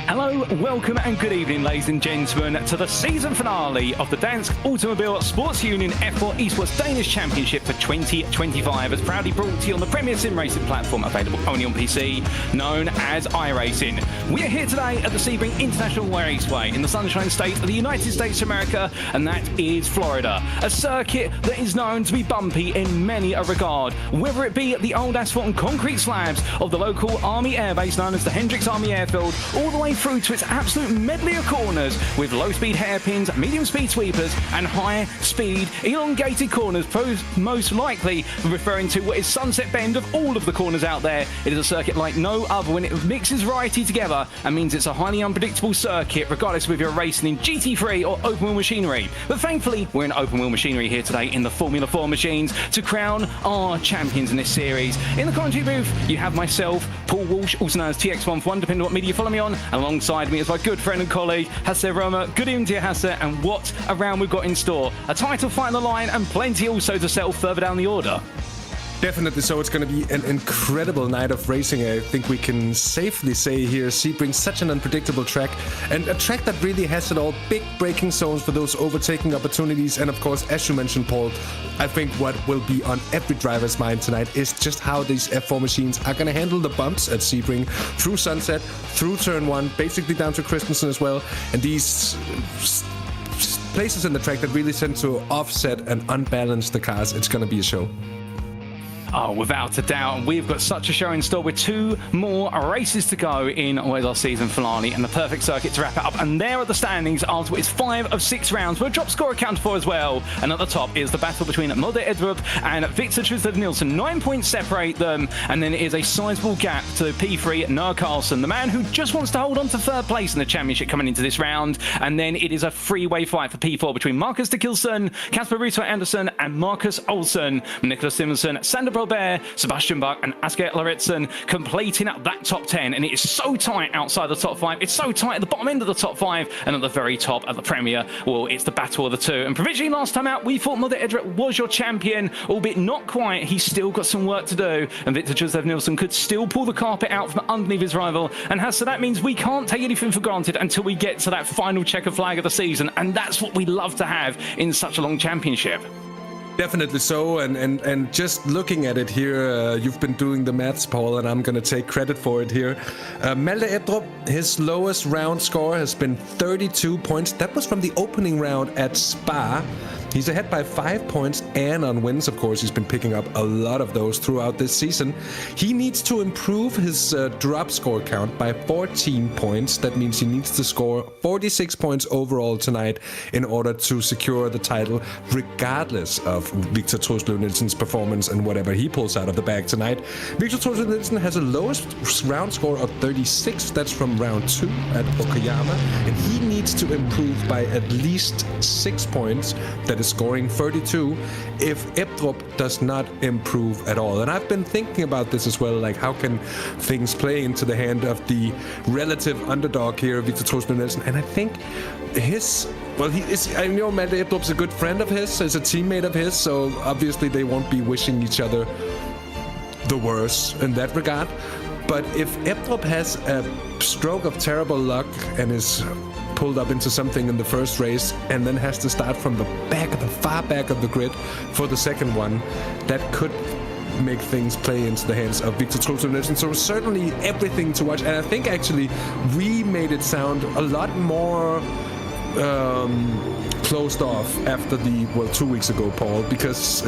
Hello, welcome and good evening, ladies and gentlemen, to the season finale of the Dansk Automobile Sports Union F4 Esports Danish Championship for 2025, as proudly brought to you on the premier sim racing platform available only on PC, known as iRacing. We are here today at the Sebring International Raceway in the Sunshine State of the United States of America, and that is Florida. A circuit that is known to be bumpy in many a regard, whether it be the old asphalt and concrete slabs of the local Army Air Base known as the Hendricks Army Airfield, all the way through to its absolute medley of corners with low-speed hairpins, medium-speed sweepers and high-speed elongated corners, most likely referring to what is Sunset Bend of all of the corners out there. It is a circuit like no other when it mixes variety together and means it's a highly unpredictable circuit, regardless of if you're racing in GT3 or open-wheel machinery. But thankfully, we're in open-wheel machinery here today in the Formula 4 machines to crown our champions in this series. In the commentary booth, you have myself, Paul Walsh, also known as TX141, depending on what media you follow me on, and alongside me is my good friend and colleague, Hasse Roma. Good evening to you, Hasse, and what a round we've got in store. A title fight on the line and plenty also to settle further down the order. Definitely so. It's going to be an incredible night of racing. I think we can safely say here, Sebring's such an unpredictable track, and a track that really has it all. Big braking zones for those overtaking opportunities, and of course, as you mentioned, Paul, I think what will be on every driver's mind tonight is just how these F4 machines are going to handle the bumps at Sebring, through Sunset, through Turn 1, basically down to Christensen as well, and these places in the track that really tend to offset and unbalance the cars. It's going to be a show. Oh, without a doubt. We've got such a show in store with two more races to go in what is our season finale and the perfect circuit to wrap it up. And there are the standings after what is 5 of 6 rounds with a drop score accounted for as well. And at the top is the battle between Molde Edrup and Victor Truslov-Nielsen. 9 points separate them. And then it is a sizable gap to P3 Noah Carlson, the man who just wants to hold on to third place in the championship coming into this round. And then it is a three-way fight for P4 between Marcus de Kilson, Kasper Ruto Andersen and Marcus Olsen. Nicholas Simonson, Sander Robert, Sebastian Bach and Asger Lauritsen completing up that top 10, and it is so tight outside the top 5. It's so tight at the bottom end of the top 5, and at the very top at the Premier, well, it's the battle of the two. And provisionally last time out, we thought Molde Edrup was your champion, albeit not quite. He's still got some work to do, and Victor Truslov-Nielsen could still pull the carpet out from underneath his rival. And so that means we can't take anything for granted until we get to that final checker flag of the season, and that's what we love to have in such a long championship. Definitely so, and just looking at it here, you've been doing the maths, Paul, and I'm going to take credit for it here. Molde Edrup, his lowest round score has been 32 points. That was from the opening round at Spa. He's ahead by 5 points, and on wins, of course, he's been picking up a lot of those throughout this season. He needs to improve his drop score count by 14 points. That means he needs to score 46 points overall tonight in order to secure the title, regardless of Victor Truslov-Nielsen's performance and whatever he pulls out of the bag tonight. Victor Truslov-Nielsen has a lowest round score of 36. That's from round 2 at Okayama, and he needs to improve by at least 6 points. That is scoring 32 if Edrup does not improve at all. And I've been thinking about this as well, like how can things play into the hand of the relative underdog here, Victor Truslov-Nielsen. And I think I know Molde Edrup's a good friend of his, is a teammate of his, so obviously they won't be wishing each other the worst in that regard. But if Edrup has a stroke of terrible luck and is pulled up into something in the first race and then has to start from the far back of the grid for the second one, that could make things play into the hands of Victor Truslov-Nielsen. So certainly everything to watch. And I think actually we made it sound a lot more closed off after 2 weeks ago, Paul, because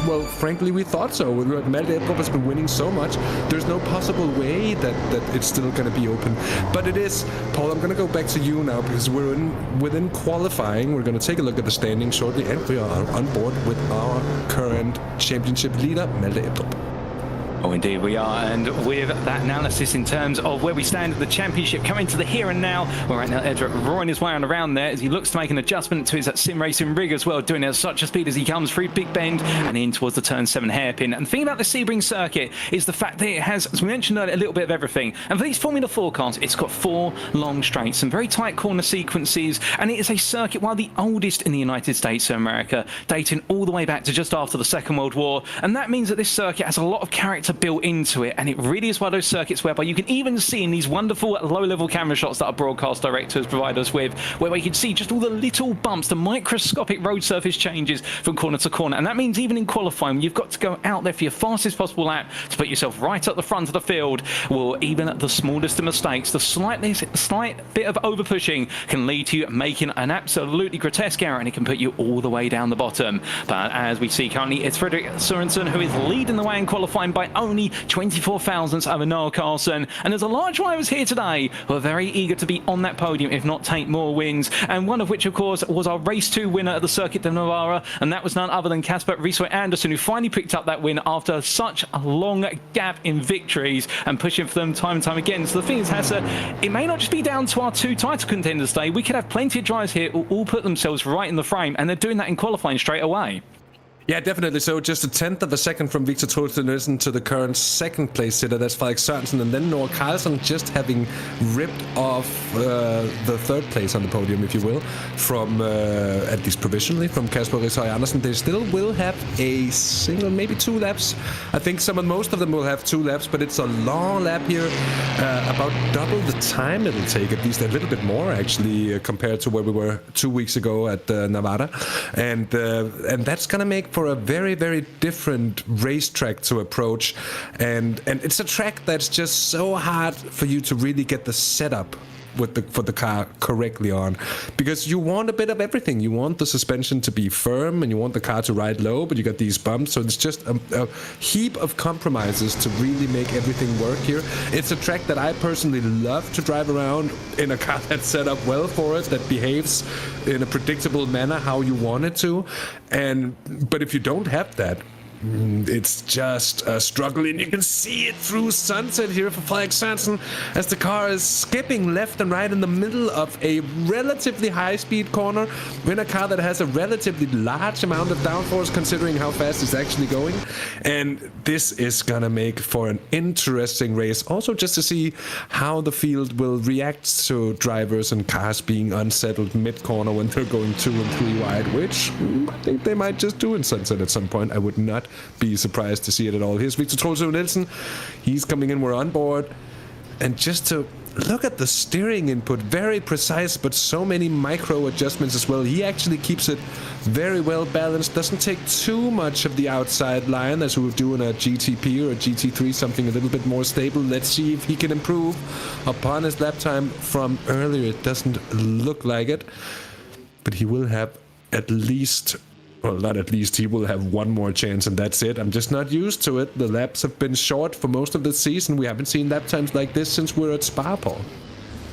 well, frankly, we thought so. Malte Edrup has been winning so much. There's no possible way that it's still going to be open, but it is. Paul, I'm going to go back to you now because we're within qualifying. We're going to take a look at the standings shortly, and we are on board with our current championship leader, Malte Edrup. Oh, indeed we are, and with that analysis in terms of where we stand at the championship, coming to the here and now, where right now Edrup roaring his way around there as he looks to make an adjustment to his sim racing rig as well, doing it at such a speed as he comes through Big Bend and in towards the turn 7 hairpin. And the thing about the Sebring circuit is the fact that it has, as we mentioned earlier, a little bit of everything. And for these Formula 4 cars, it's got 4 long straights, some very tight corner sequences, and it is a circuit, one of the oldest in the United States of America, dating all the way back to just after the Second World War. And that means that this circuit has a lot of character built into it, and it really is one of those circuits whereby you can even see in these wonderful low-level camera shots that our broadcast directors provide us with, where we can see just all the little bumps, the microscopic road surface changes from corner to corner. And that means even in qualifying, you've got to go out there for your fastest possible lap to put yourself right at the front of the field. Well, even the smallest of mistakes, the slight bit of over-pushing can lead to you making an absolutely grotesque error, and it can put you all the way down the bottom. But as we see currently, it's Fredrik Sørensen who is leading the way in qualifying by only 24 thousandths over Noah Carlson. And there's a lot of drivers here today who are very eager to be on that podium, if not take more wins. And one of which, of course, was our race 2 winner at the Circuit de Navarra, and that was none other than Kasper Risoy Andersen, who finally picked up that win after such a long gap in victories and pushing for them time and time again. So the thing is, Hasse, it may not just be down to our 2 title contenders today. We could have plenty of drivers here who all put themselves right in the frame, and they're doing that in qualifying straight away. Yeah, definitely. So just a tenth of a second from Victor Troelsen Nielsen to the current second place sitter, that's Fredrik Sørensen, and then Noah Carlson just having ripped off the third place on the podium, if you will, from, at least provisionally, from Kasper Risoy Andersen. They still will have a single, maybe 2 laps. I think most of them will have 2 laps, but it's a long lap here, about double the time it'll take, at least a little bit more actually, compared to where we were 2 weeks ago at Nevada, and that's gonna make for a very, very different racetrack to approach, and it's a track that's just so hard for you to really get the setup for the car correctly on, because you want a bit of everything. You want the suspension to be firm, and you want the car to ride low, but you got these bumps, so it's just a heap of compromises to really make everything work here. It's a track that I personally love to drive around in a car that's set up well for it, that behaves in a predictable manner how you want it to, but if you don't have that, it's just a struggle, and you can see it through sunset here for Fredrik Sørensen as the car is skipping left and right in the middle of a relatively high-speed corner in a car that has a relatively large amount of downforce considering how fast it's actually going. And this is gonna make for an interesting race, also just to see how the field will react to drivers and cars being unsettled mid-corner when they're going 2 and 3 wide, which I think they might just do in sunset at some point. I would not be surprised to see it at all. Here's Victor Troelsen Nielsen. He's coming in, we're on board. And just to look at the steering input, very precise, but so many micro adjustments as well. He actually keeps it very well balanced, doesn't take too much of the outside line as we would do in a GTP or a GT3, something a little bit more stable. Let's see if he can improve upon his lap time from earlier. It doesn't look like it, but he will have at least, well, not at least, he will have one more chance, and that's it. I'm just not used to it. The laps have been short for most of the season. We haven't seen lap times like this since we're at Spa, Paul.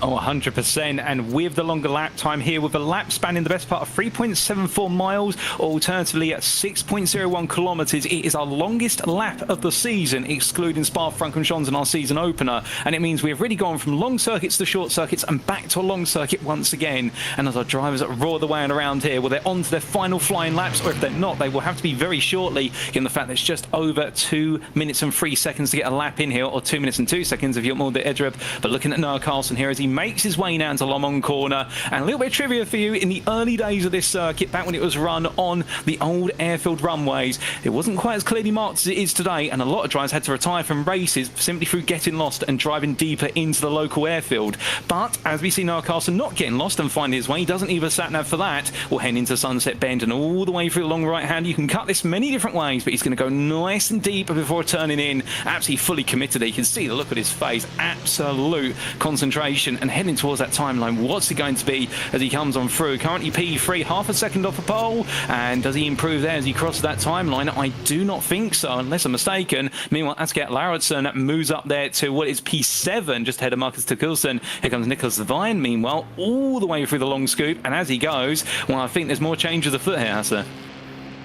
Oh, 100%. And with the longer lap time here, with a lap spanning the best part of 3.74 miles, or alternatively at 6.01 kilometers, it is our longest lap of the season, excluding Spa-Francorchamps in our season opener. And it means we have really gone from long circuits to short circuits and back to a long circuit once again. And as our drivers roar the way around here, well, they're on to their final flying laps, or if they're not, they will have to be very shortly, given the fact that it's just over 2 minutes and 3 seconds to get a lap in here, or 2 minutes and 2 seconds if you're more the Edrup. But looking at Noah Carlson here as he makes his way now into Lamont corner. And a little bit of trivia for you, in the early days of this circuit, back when it was run on the old airfield runways, it wasn't quite as clearly marked as it is today, and a lot of drivers had to retire from races simply through getting lost and driving deeper into the local airfield. But as we see Noah Carlson not getting lost and finding his way, he doesn't either sat nav for that. We'll head into Sunset Bend and all the way through the long right hand. You can cut this many different ways, but he's going to go nice and deep before turning in. Absolutely fully committed. You can see the look at his face, absolute concentration. position and heading towards that timeline. What's it going to be as he comes on through? Currently P3, half a second off the pole. And does he improve there as he crosses that timeline? I do not think so, unless I'm mistaken. Meanwhile, Asger Lauritsen moves up there to what is P7, just ahead of Marcus Tukilson. Here comes Nicholas Vine, meanwhile, all the way through the long scoop. And as he goes, well, I think there's more change of the foot here, Hasse.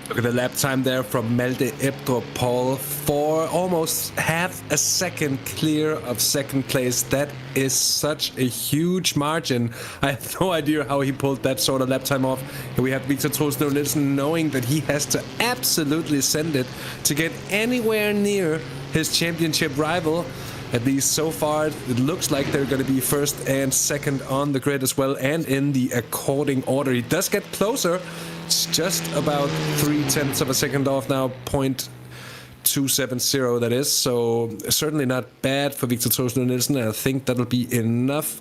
Look at the lap time there from Malte Ebdrup, Paul, for almost half a second clear of second place. That is such a huge margin. I have no idea how he pulled that sort of lap time off. And we have Victor Troelsner Nielsen knowing that he has to absolutely send it to get anywhere near his championship rival. At least so far, it looks like they're going to be first and second on the grid as well, and in the according order. He does get closer. It's just about 0.3 of a second off now, 0.270 that is. So certainly not bad for Victor Troelsner Nielsen. I think that'll be enough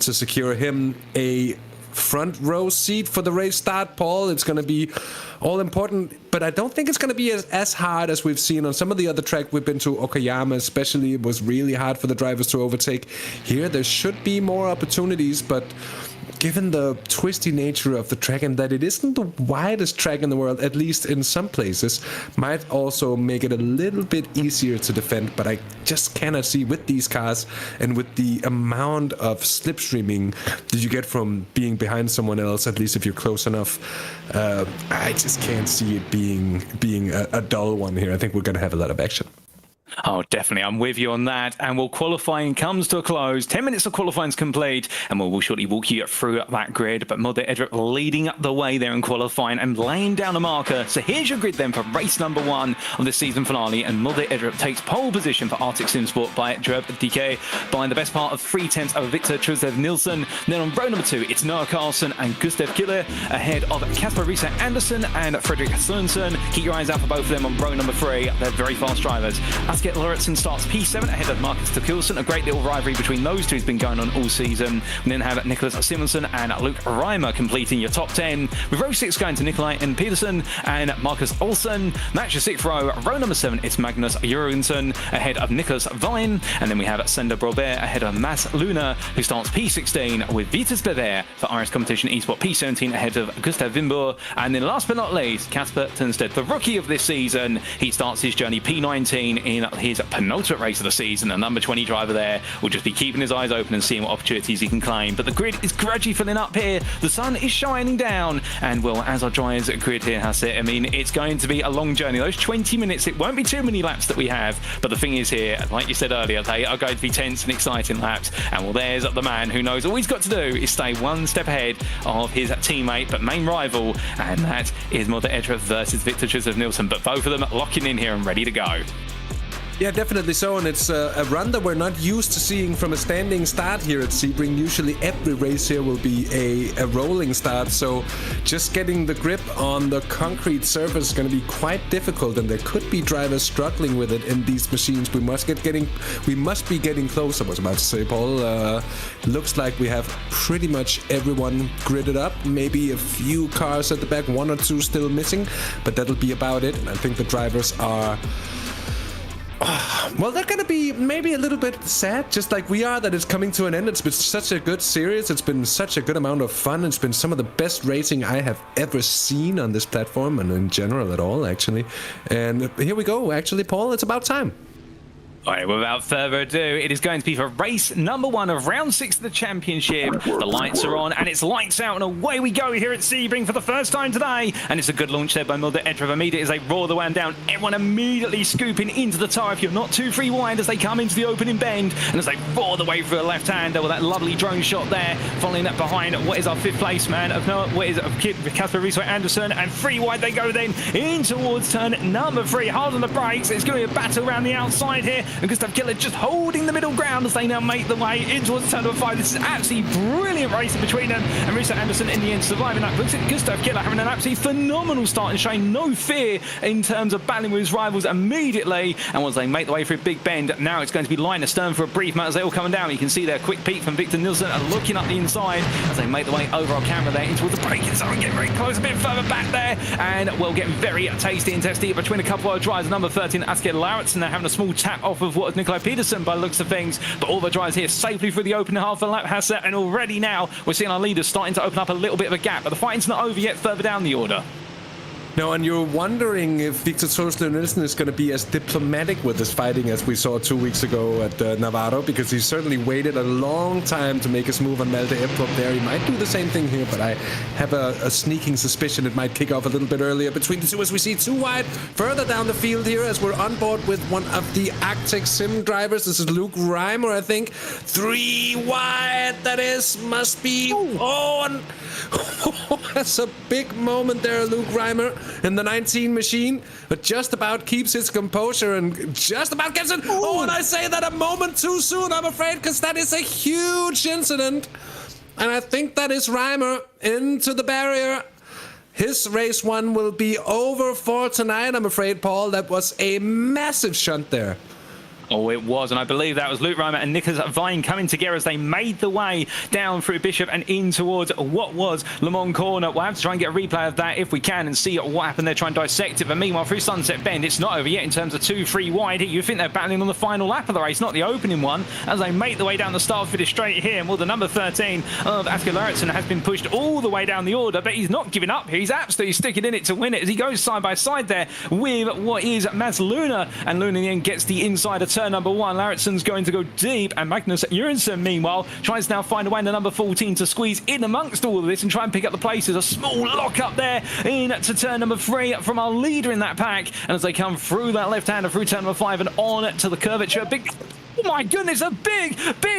to secure him a front row seat for the race start, Paul. It's going to be all important, but I don't think it's going to be as hard as we've seen on some of the other track we've been to. Okayama especially, it was really hard for the drivers to overtake. Here there should be more opportunities, but given the twisty nature of the track and that it isn't the widest track in the world, at least in some places, might also make it a little bit easier to defend. But I just cannot see with these cars and with the amount of slipstreaming that you get from being behind someone else, at least if you're close enough, I just can't see it being a dull one here. I think we're going to have a lot of action. Oh, definitely. I'm with you on that. And qualifying comes to a close. 10 minutes of qualifying's complete, and we'll shortly walk you through that grid. But Mulder Edrup leading up the way there in qualifying and laying down a marker. So here's your grid then for race number 1 of the season finale. And Mulder Edrup takes pole position for Arctic Sim Sport by Drup DK by the best part of 0.3 over Victor Trudev Nielsen. Then on row number 2, it's Noah Carlson and Gustav Killer ahead of Kasper Riese Andersen and Fredrik Sørensen. Keep your eyes out for both of them on row number 3. They're very fast drivers. Asger Lauritsen starts P7 ahead of Marcus Tukilson. A great little rivalry between those two has been going on all season. We then have Nicholas Simonsen and Luke Reimer completing your top 10, with row 6 going to Nikolai and Peterson and Marcus Olsen. That's your 6th row. Row number 7, it's Magnus Jørgensen ahead of Nicholas Vine. And then we have Sender Brobert ahead of Mads Luna, who starts P16, with Vitus Bever for RS Competition Esport P17 ahead of Gustav Wimbur. And then last but not least, Kasper Tønsted, the rookie of this season. He starts his journey P19 in his penultimate race of the season. The number 20 driver there will just be keeping his eyes open and seeing what opportunities he can claim. But the grid is gradually filling up here. The sun is shining down, and well, as our drives grid here has it, I mean, it's going to be a long journey. Those 20 minutes, it won't be too many laps that we have, but the thing is here, like you said earlier, they are going to be tense and exciting laps. And well, there's the man who knows all he's got to do is stay one step ahead of his teammate but main rival, and that is Mulder Edrup versus Victor Trudev Nielsen. But both of them locking in here and ready to go. Yeah, definitely so, and it's a run that we're not used to seeing from a standing start here at Sebring. Usually every race here will be a rolling start, so just getting the grip on the concrete surface is going to be quite difficult, and there could be drivers struggling with it in these machines. We must be getting close. I was about to say, Paul. Looks like we have pretty much everyone gridded up. Maybe a few cars at the back, 1 or 2 still missing, but that'll be about it. I think the drivers are... well, they're going to be maybe a little bit sad, just like we are, that it's coming to an end. It's been such a good series. It's been such a good amount of fun. It's been some of the best racing I have ever seen on this platform, and in general at all, actually. And here we go, actually, Paul. It's about time. All right, without further ado, it is going to be for race number 1 of round 6 of the championship. The lights are on, and it's lights out, and away we go here at Sebring for the first time today. And it's a good launch there by Mulder Edrup. Immediately as they roar the one down, everyone immediately scooping into the tyre if you're not too free wide as they come into the opening bend. And as they roar the way through a left-hander with that lovely drone shot there, following that behind what is our 5th place man of Noah, what is Kasper Riese Andersen, and free wide they go then in towards turn number 3. Hard on the brakes. It's going to be a battle around the outside here. And Gustav Killer just holding the middle ground as they now make the way in towards turn number 5. This is absolutely brilliant racing between them, and Riese Andersen in the end surviving that. Looks at Gustav Killer having an absolutely phenomenal start and showing no fear in terms of battling with his rivals immediately. And once they make the way through Big Bend, now it's going to be line astern for a brief moment as they all coming down. You can see there a quick peek from Victor Nielsen looking up the inside as they make the way over our camera there in towards the braking zone, getting very close, a bit further back there, and we'll get very tasty and testy between a couple of drivers. Number 13, Asger Lauritsen, they're having a small tap off of what Nikolai Peterson by the looks of things. But all the drivers here safely through the opening half of the lap, Hasse, and already now we're seeing our leaders starting to open up a little bit of a gap. But the fighting's not over yet further down the order. No, and you're wondering if Victor Trosler Nielsen is going to be as diplomatic with his fighting as we saw 2 weeks ago at Navarro, because he certainly waited a long time to make his move on Malte Ebdrup there. He might do the same thing here, but I have a sneaking suspicion it might kick off a little bit earlier between the two, as we see two wide further down the field here as we're on board with one of the Arctic Sim drivers. This is Luke Reimer, I think. 3 wide, that is, must be. And that's a big moment there, Luke Reimer in the 19 machine, but just about keeps his composure and just about gets it. Oh, and I say that a moment too soon, I'm afraid, because that is a huge incident. And I think that is Reimer into the barrier. His race 1 will be over for tonight, I'm afraid, Paul. That was a massive shunt there. Oh, it was, and I believe that was Luke Reimer and Nicholas Vine coming together as they made the way down through Bishop and in towards what was Le Mans Corner. We'll have to try and get a replay of that if we can and see what happened there, try and dissect it. But meanwhile, through Sunset Bend, it's not over yet in terms of 2-3 wide. You think they're battling on the final lap of the race, not the opening one, as they make the way down the start finish straight here. And well, the number 13 of Asker Lauritsen has been pushed all the way down the order, but he's not giving up here. He's absolutely sticking in it to win it as he goes side by side there with what is Mats Luna. And Luna in the end gets the inside of turn number 1. Lauritsen's going to go deep, and Magnus Jørgensen, meanwhile, tries to now find a way in the number 14 to squeeze in amongst all of this and try and pick up the places. A small lock up there into turn number 3 from our leader in that pack. And as they come through that left-hander, through turn number 5 and on to the curvature, oh my goodness, a big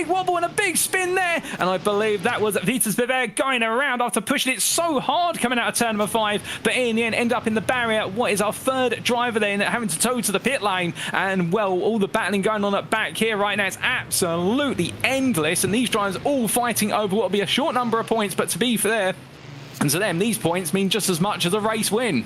wobble and a big spin there. And I believe that was Vitas Bever going around after pushing it so hard coming out of turn number 5. But in the end, end up in the barrier. What is our third driver then having to tow to the pit lane? And well, all the battling going on at back here right now, it's absolutely endless. And these drivers all fighting over what will be a short number of points. But to be fair, and to them, these points mean just as much as a race win.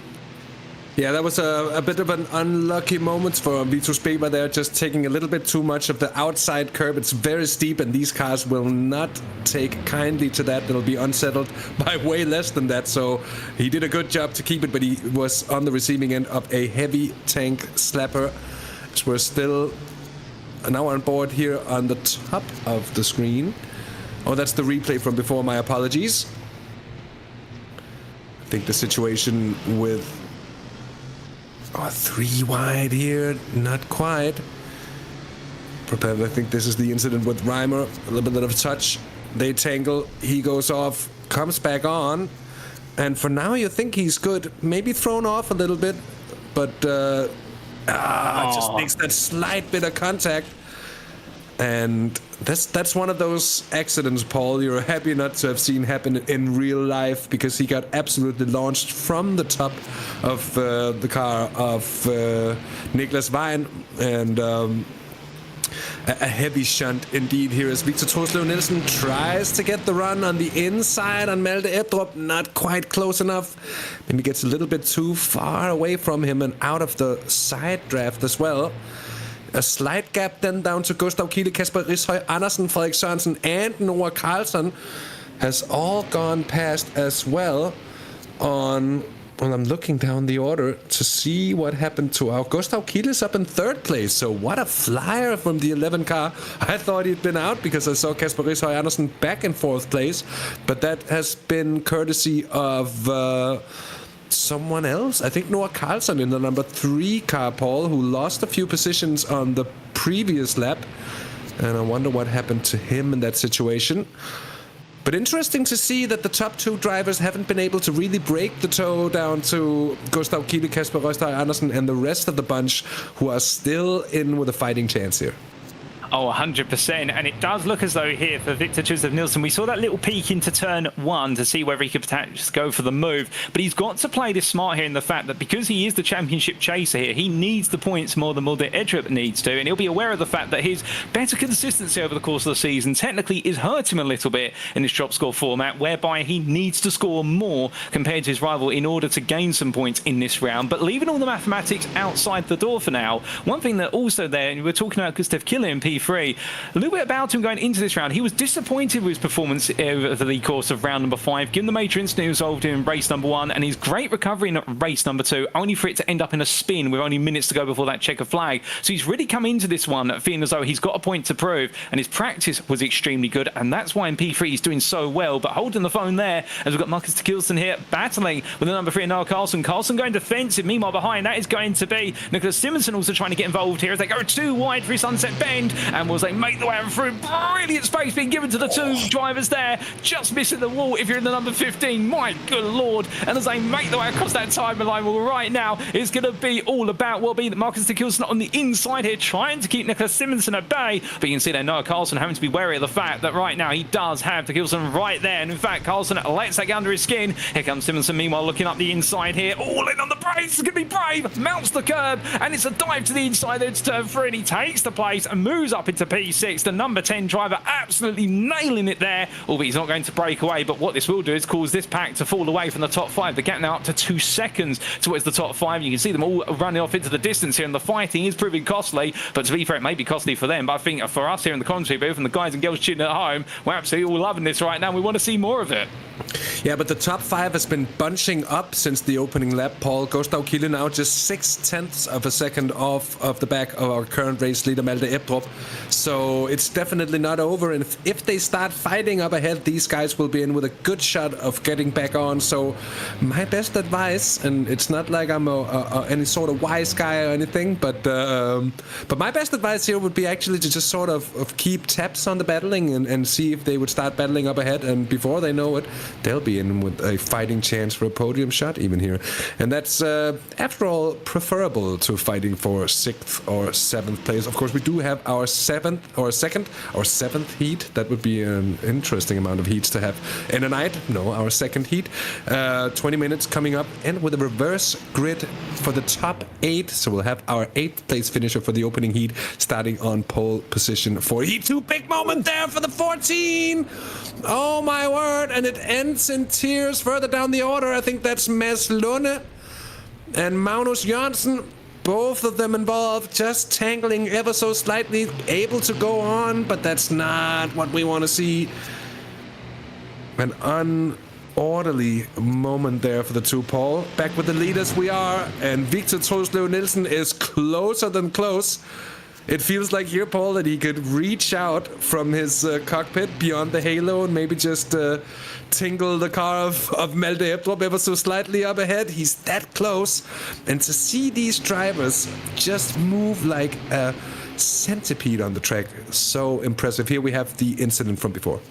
Yeah, that was a bit of an unlucky moment for Vitus Beber there, just taking a little bit too much of the outside curb. It's very steep, and these cars will not take kindly to that. They'll be unsettled by way less than that. So he did a good job to keep it, but he was on the receiving end of a heavy tank slapper. So we're still now on board here on the top of the screen. Oh, that's the replay from before. My apologies. I think the situation with 3 wide here, not quite. I think this is the incident with Reimer. A little bit of touch. They tangle. He goes off, comes back on. And for now, you think he's good. Maybe thrown off a little bit. But just makes that slight bit of contact. And that's one of those accidents, Paul, you're happy not to have seen happen in real life, because he got absolutely launched from the top of the car of Niklas Wein, and a heavy shunt indeed here as Victor Trosler Nielsen tries to get the run on the inside on Malte Ebdrup. Not quite close enough. Maybe gets a little bit too far away from him and out of the side draft as well. A slight gap then down to Gustav Kiele, Kasper Rishøj Andersen, Frederik Sørensen, and Noah Carlson has all gone past as well on. Well, I'm looking down the order to see what happened to our Gustav Kiele's up in 3rd place. So what a flyer from the 11 car. I thought he'd been out because I saw Kasper Rishøj Andersen back in 4th place. But that has been courtesy of someone else. I think Noah Carlson in the number 3 car, Paul, who lost a few positions on the previous lap. And I wonder what happened to him in that situation. But interesting to see that the top 2 drivers haven't been able to really break the toe down to Gustav Kiele, Kasper Rishøj Andersen, and the rest of the bunch who are still in with a fighting chance here. Oh, 100%. And it does look as though here for Victor Trosler Nielsen, we saw that little peek into turn 1 to see whether he could potentially go for the move. But he's got to play this smart here in the fact that because he is the championship chaser here, he needs the points more than Malte Ebdrup needs to. And he'll be aware of the fact that his better consistency over the course of the season technically is hurting him a little bit in this drop score format, whereby he needs to score more compared to his rival in order to gain some points in this round. But leaving all the mathematics outside the door for now, one thing that also there, and we're talking about Gustav Kiele in P P3. A little bit about him going into this round. He was disappointed with his performance over the course of round number 5. Given the major incident involved in race number 1 and his great recovery in race number 2, only for it to end up in a spin with only minutes to go before that checker flag. So he's really come into this one feeling as though he's got a point to prove, and his practice was extremely good, and that's why in P3 he's doing so well. But holding the phone there, as we've got Marcus Tekilson here battling with the number 3, Noah Carlson. Carlson going defensive. Meanwhile, behind that is going to be Nicholas Simonson also trying to get involved here as they go too wide through Sunset Bend, and as they make the way through, brilliant space being given to the 2 drivers there, just missing the wall if you're in the number 15. My good lord. And as they make the way across that timeline, well, right now it's going to be all about what be Marcus Tekilson on the inside here, trying to keep Nicholas Simonson at bay. But you can see there Noah Carlson having to be wary of the fact that right now he does have Tekilson right there, and in fact Carlson lets that get under his skin. Here comes Simonson meanwhile looking up the inside here, all in on the brakes. It's going to be brave, mounts the curb, and it's a dive to the inside. It's turn 3, and he takes the place and moves up into P6. The number 10 driver absolutely nailing it there, albeit he's not going to break away. But what this will do is cause this pack to fall away from the top 5. The gap now up to 2 seconds towards the top 5. You can see them all running off into the distance here, and the fighting is proving costly. But to be fair, it may be costly for them, but I think for us here in the commentary booth and the guys and girls tuning at home, we're absolutely all loving this right now. We want to see more of it. Yeah, but the top 5 has been bunching up since the opening lap, Paul. Gustav Kille now just 0.6 of a second off of the back of our current race leader, Malte Ebdrup. So it's definitely not over. And if they start fighting up ahead, these guys will be in with a good shot of getting back on. So my best advice, and it's not like I'm any sort of wise guy or anything, but my best advice here would be actually to just sort of keep tabs on the battling and see if they would start battling up ahead. And before they know it, they'll be in with a fighting chance for a podium shot even here. And that's, after all, preferable to fighting for 6th or 7th place. Of course, we do have our 7th heat. That would be an interesting amount of heats to have in a night. No, our 2nd heat. 20 minutes coming up, and with a reverse grid for the top 8. So we'll have our 8th place finisher for the opening heat starting on pole position for heat 2. Big moment there for the 14. Oh my word, and it ends in tears further down the order. I think that's Mads Lunde and Magnus Jørgensen, both of them involved, just tangling ever so slightly, able to go on, but that's not what we want to see. An unorderly moment there for the 2, Paul. Back with the leaders we are, and Victor Trosløv Nielsen is closer than close. It feels like here, Paul, that he could reach out from his cockpit beyond the halo and maybe just tingle the car of Malte Ebdrup ever so slightly up ahead. He's that close. And to see these drivers just move like a centipede on the track, so impressive. Here we have the incident from before.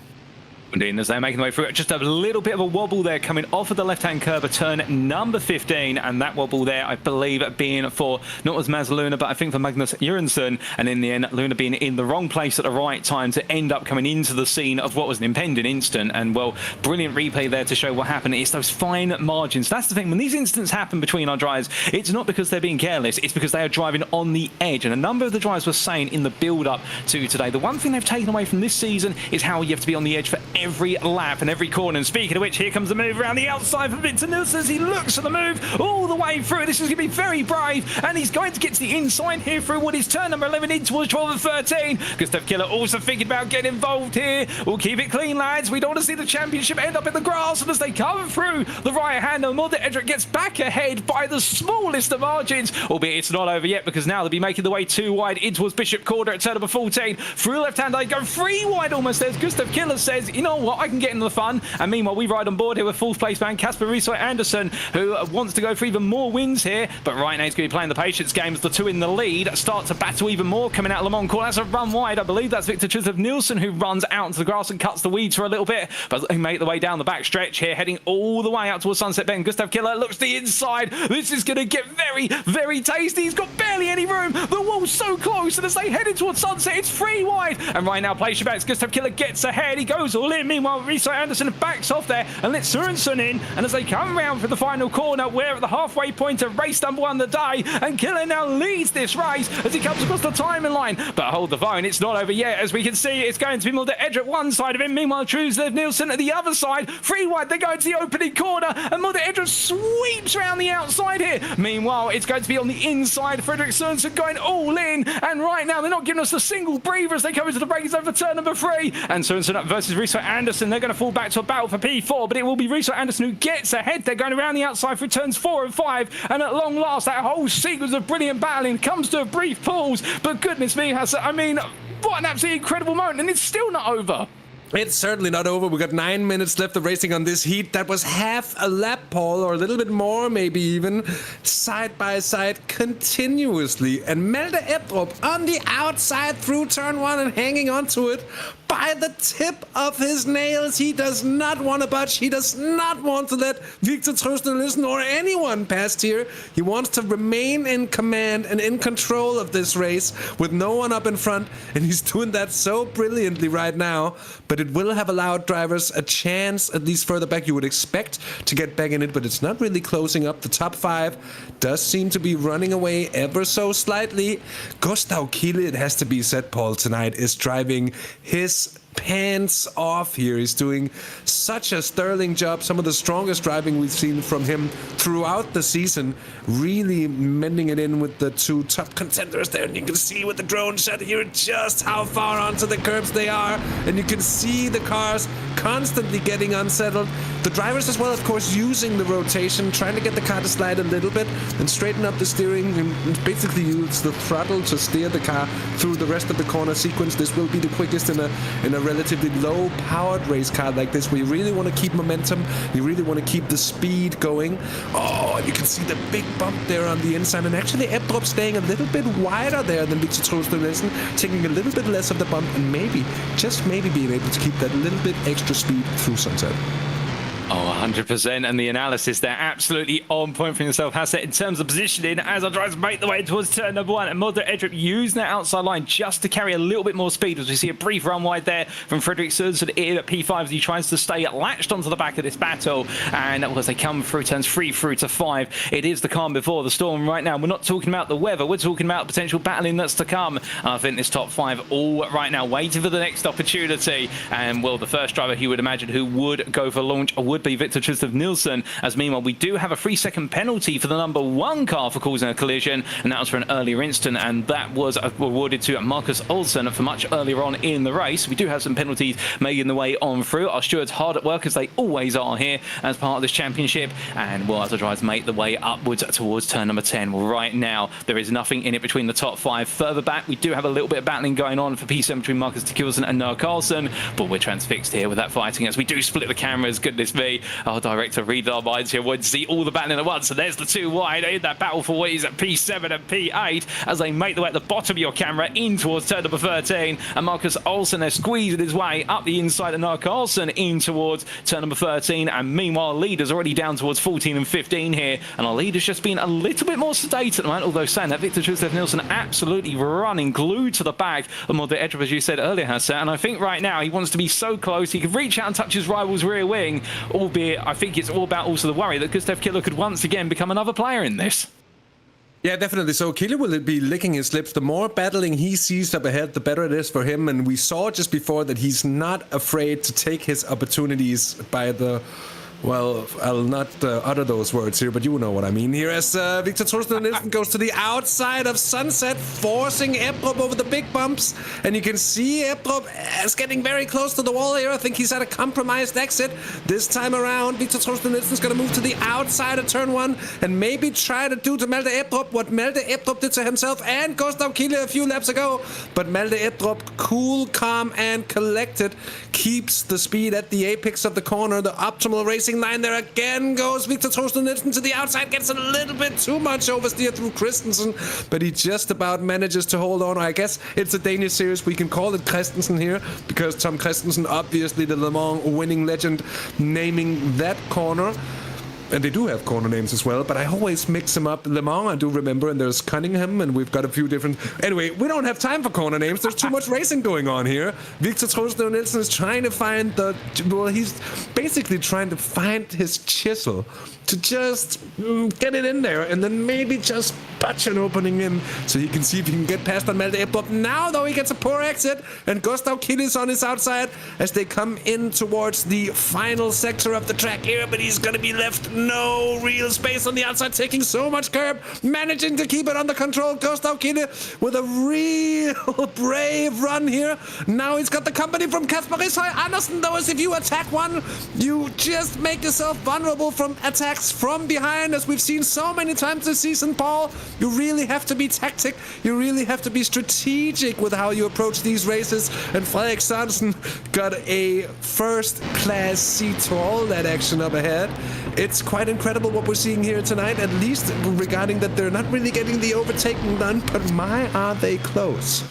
As they're making their way through it, just a little bit of a wobble there coming off of the left-hand curve of turn number 15, and that wobble there, I believe, being for not as Mads Lunde, but I think for Magnus Jørgensen, and in the end, Lunde being in the wrong place at the right time to end up coming into the scene of what was an impending incident. And well, brilliant replay there to show what happened. It's those fine margins. That's the thing. When these incidents happen between our drivers, it's not because they're being careless. It's because they are driving on the edge. And a number of the drivers were saying in the build-up to today, the one thing they've taken away from this season is how you have to be on the edge for every lap and every corner. And speaking of which, here comes the move around the outside for Victor Nielsen as he looks at the move all the way through. This is going to be very brave, and he's going to get to the inside here through what is turn number 11 in towards 12 and 13. Gustav Kille also thinking about getting involved here. We'll keep it clean, lads. We don't want to see the championship end up in the grass. And as they come through the right hand, Malte Ebdrup gets back ahead by the smallest of margins, albeit it's not over yet, because now they'll be making the way 2 wide in towards Bishop Corner at turn number 14. Through left hand, they go 3 wide almost. There's Gustav Kille says, you know what, I can get into the fun. And meanwhile, we ride on board here with 4th place man Kasper Risoy Andersen, who wants to go for even more wins here. But right now he's going to be playing the patience game as the 2 in the lead start to battle even more coming out Le Mans Court. That's a run wide. I believe that's Victor Trosløv Nielsen who runs out into the grass and cuts the weeds for a little bit. But they make the way down the back stretch here, heading all the way out towards Sunset Bend. Gustav Kille looks to the inside. This is going to get very, very tasty. He's got barely any room. The wall's so close, and as they head in towards Sunset, it's 3 wide. And right now, place your bets. Gustav Kille gets ahead. He goes all in. Meanwhile, Risoy Andersen backs off there and lets Sørensen in. And as they come round for the final corner, we're at the halfway point of race number 1 of the day. And Kille now leads this race as he comes across the timing line. But hold the phone, it's not over yet. As we can see, it's going to be Malte Ebdrup one side of him. Meanwhile, Trosløv Nielsen at the other side. 3 wide, they go into the opening corner. And Malte Ebdrup sweeps around the outside here. Meanwhile, it's going to be on the inside. Fredrik Sørensen going all in. And right right now. They're not giving us a single breather as they come into the break zone for turn number 3. And Sorensen versus Riso Anderson. They're going to fall back to a battle for P4, but it will be Riso Anderson who gets ahead. They're going around the outside through turns 4 and 5. And at long last, that whole sequence of brilliant battling comes to a brief pause. But goodness me, I mean, what an absolutely incredible moment. And it's still not over. It's certainly not over. We got 9 minutes left of racing on this heat. That was half a lap, Paul, or a little bit more, maybe even, side by side, continuously. And Malte Ebdrup on the outside through turn 1 and hanging onto it by the tip of his nails. He does not want to budge. He does not want to let Victor Trøsten or anyone past here. He wants to remain in command and in control of this race with no one up in front. And he's doing that so brilliantly right now. But it will have allowed drivers a chance, at least further back. You would expect to get back in it, but it's not really closing up. The top 5 does seem to be running away ever so slightly. Gustav Kiele, it has to be said, Paul, tonight is driving his pants off here. He's doing such a sterling job. Some of the strongest driving we've seen from him throughout the season. Really mending it in with the 2 top contenders there. And you can see with the drone shot here just how far onto the curbs they are. And you can see the cars constantly getting unsettled. The drivers as well, of course, using the rotation, trying to get the car to slide a little bit and straighten up the steering and basically use the throttle to steer the car through the rest of the corner sequence. This will be the quickest in a relatively low-powered race car like this, where you really want to keep momentum, you really want to keep the speed going. Oh, and you can see the big bump there on the inside, and actually Ebdrup staying a little bit wider there than Victor Trøsten, taking a little bit less of the bump, and maybe, just maybe being able to keep that little bit extra speed through sunset. Oh, 100%, and the analysis there absolutely on point for yourself, Hassett, in terms of positioning as our drivers make the way towards turn number 1, and Malte Ebdrup using that outside line just to carry a little bit more speed, as we see a brief run wide there from Frederik Sørensen in at P5 as he tries to stay latched onto the back of this battle. And as they come through turns 3 through to 5, it is the calm before the storm right now. We're not talking about the weather, we're talking about potential battling that's to come. And I think this top 5 all right now waiting for the next opportunity. And well, the first driver you would imagine who would go for launch would be Victor Trøsten Nielsen, as meanwhile we do have a 3-second penalty for the number 1 car for causing a collision, and that was for an earlier instant, and that was awarded to Marcus Olsen for much earlier on in the race. We do have some penalties making the way on through. Our stewards hard at work, as they always are here as part of this championship, and well, as the drivers make the way upwards towards turn number 10. Right now there is nothing in it between the top 5. Further back we do have a little bit of battling going on for P7 between Marcus Tikkelsen and Noah Carlson, but we're transfixed here with that fighting as we do split the cameras. Goodness me, our director read our minds here, would see all the battling at once. So there's the 2 wide in that battle for what is at P7 and P8 as they make the way at the bottom of your camera in towards turn number 13, and Marcus Olsen is squeezing his way up the inside of Noah Carlson in towards turn number 13, and meanwhile leaders already down towards 14 and 15 here, and our leaders just being a little bit more sedate at the moment, although saying that Victor Trøsten Nielsen absolutely running glued to the back of Malte Ebdrup, as you said earlier, Hasse, and I think right now he wants to be so close he could reach out and touch his rival's rear wing, albeit I think it's all about also the worry that Gustav Kiele could once again become another player in this. Yeah, definitely. So Kiele will be licking his lips. The more battling he sees up ahead, the better it is for him. And we saw just before that he's not afraid to take his opportunities by the... Well, I'll not utter those words here, but you know what I mean. Here as Victor Trøsten Nielsen goes to the outside of Sunset, forcing Ebdrup over the big bumps. And you can see Ebdrup is getting very close to the wall here. I think he's at a compromised exit. This time around, Victor Trøsten Nielsen's going to move to the outside of turn 1 and maybe try to do to Malte Ebdrup what Malte Ebdrup did to himself and Gustav Kiele a few laps ago. But Malte Ebdrup, cool, calm, and collected, keeps the speed at the apex of the corner, the optimal racing line. There again goes Victor Trøsten Nielsen to the outside, gets a little bit too much oversteer through Christensen, but he just about manages to hold on. I guess it's a Danish series, we can call it Christensen here, because Tom Christensen, obviously the Le Mans winning legend, naming that corner. And they do have corner names as well, but I always mix them up. Le Mans, I do remember, and there's Cunningham, and we've got a few different... Anyway, we don't have time for corner names. There's too much racing going on here. Victor Trøsten Nielsen is trying to find the... Well, he's basically trying to find his chisel to just get it in there, and then maybe just punch an opening in so he can see if he can get past on Malte Ebdrup. Now, though, he gets a poor exit, and Gustav Kiele is on his outside as they come in towards the final sector of the track here, but he's going to be left no real space on the outside, taking so much curb, managing to keep it under control. Gustav Kille with a real brave run here. Now he's got the company from Kasper Ishøj Andersen, though, as if you attack one, you just make yourself vulnerable from attacks from behind, as we've seen so many times this season, Paul. You really have to be tactic, you really have to be strategic with how you approach these races, and Frederik Sørensen got a first-class seat to all that action up ahead. It's quite incredible what we're seeing here tonight, at least regarding that they're not really getting the overtaking done, but my, are they close.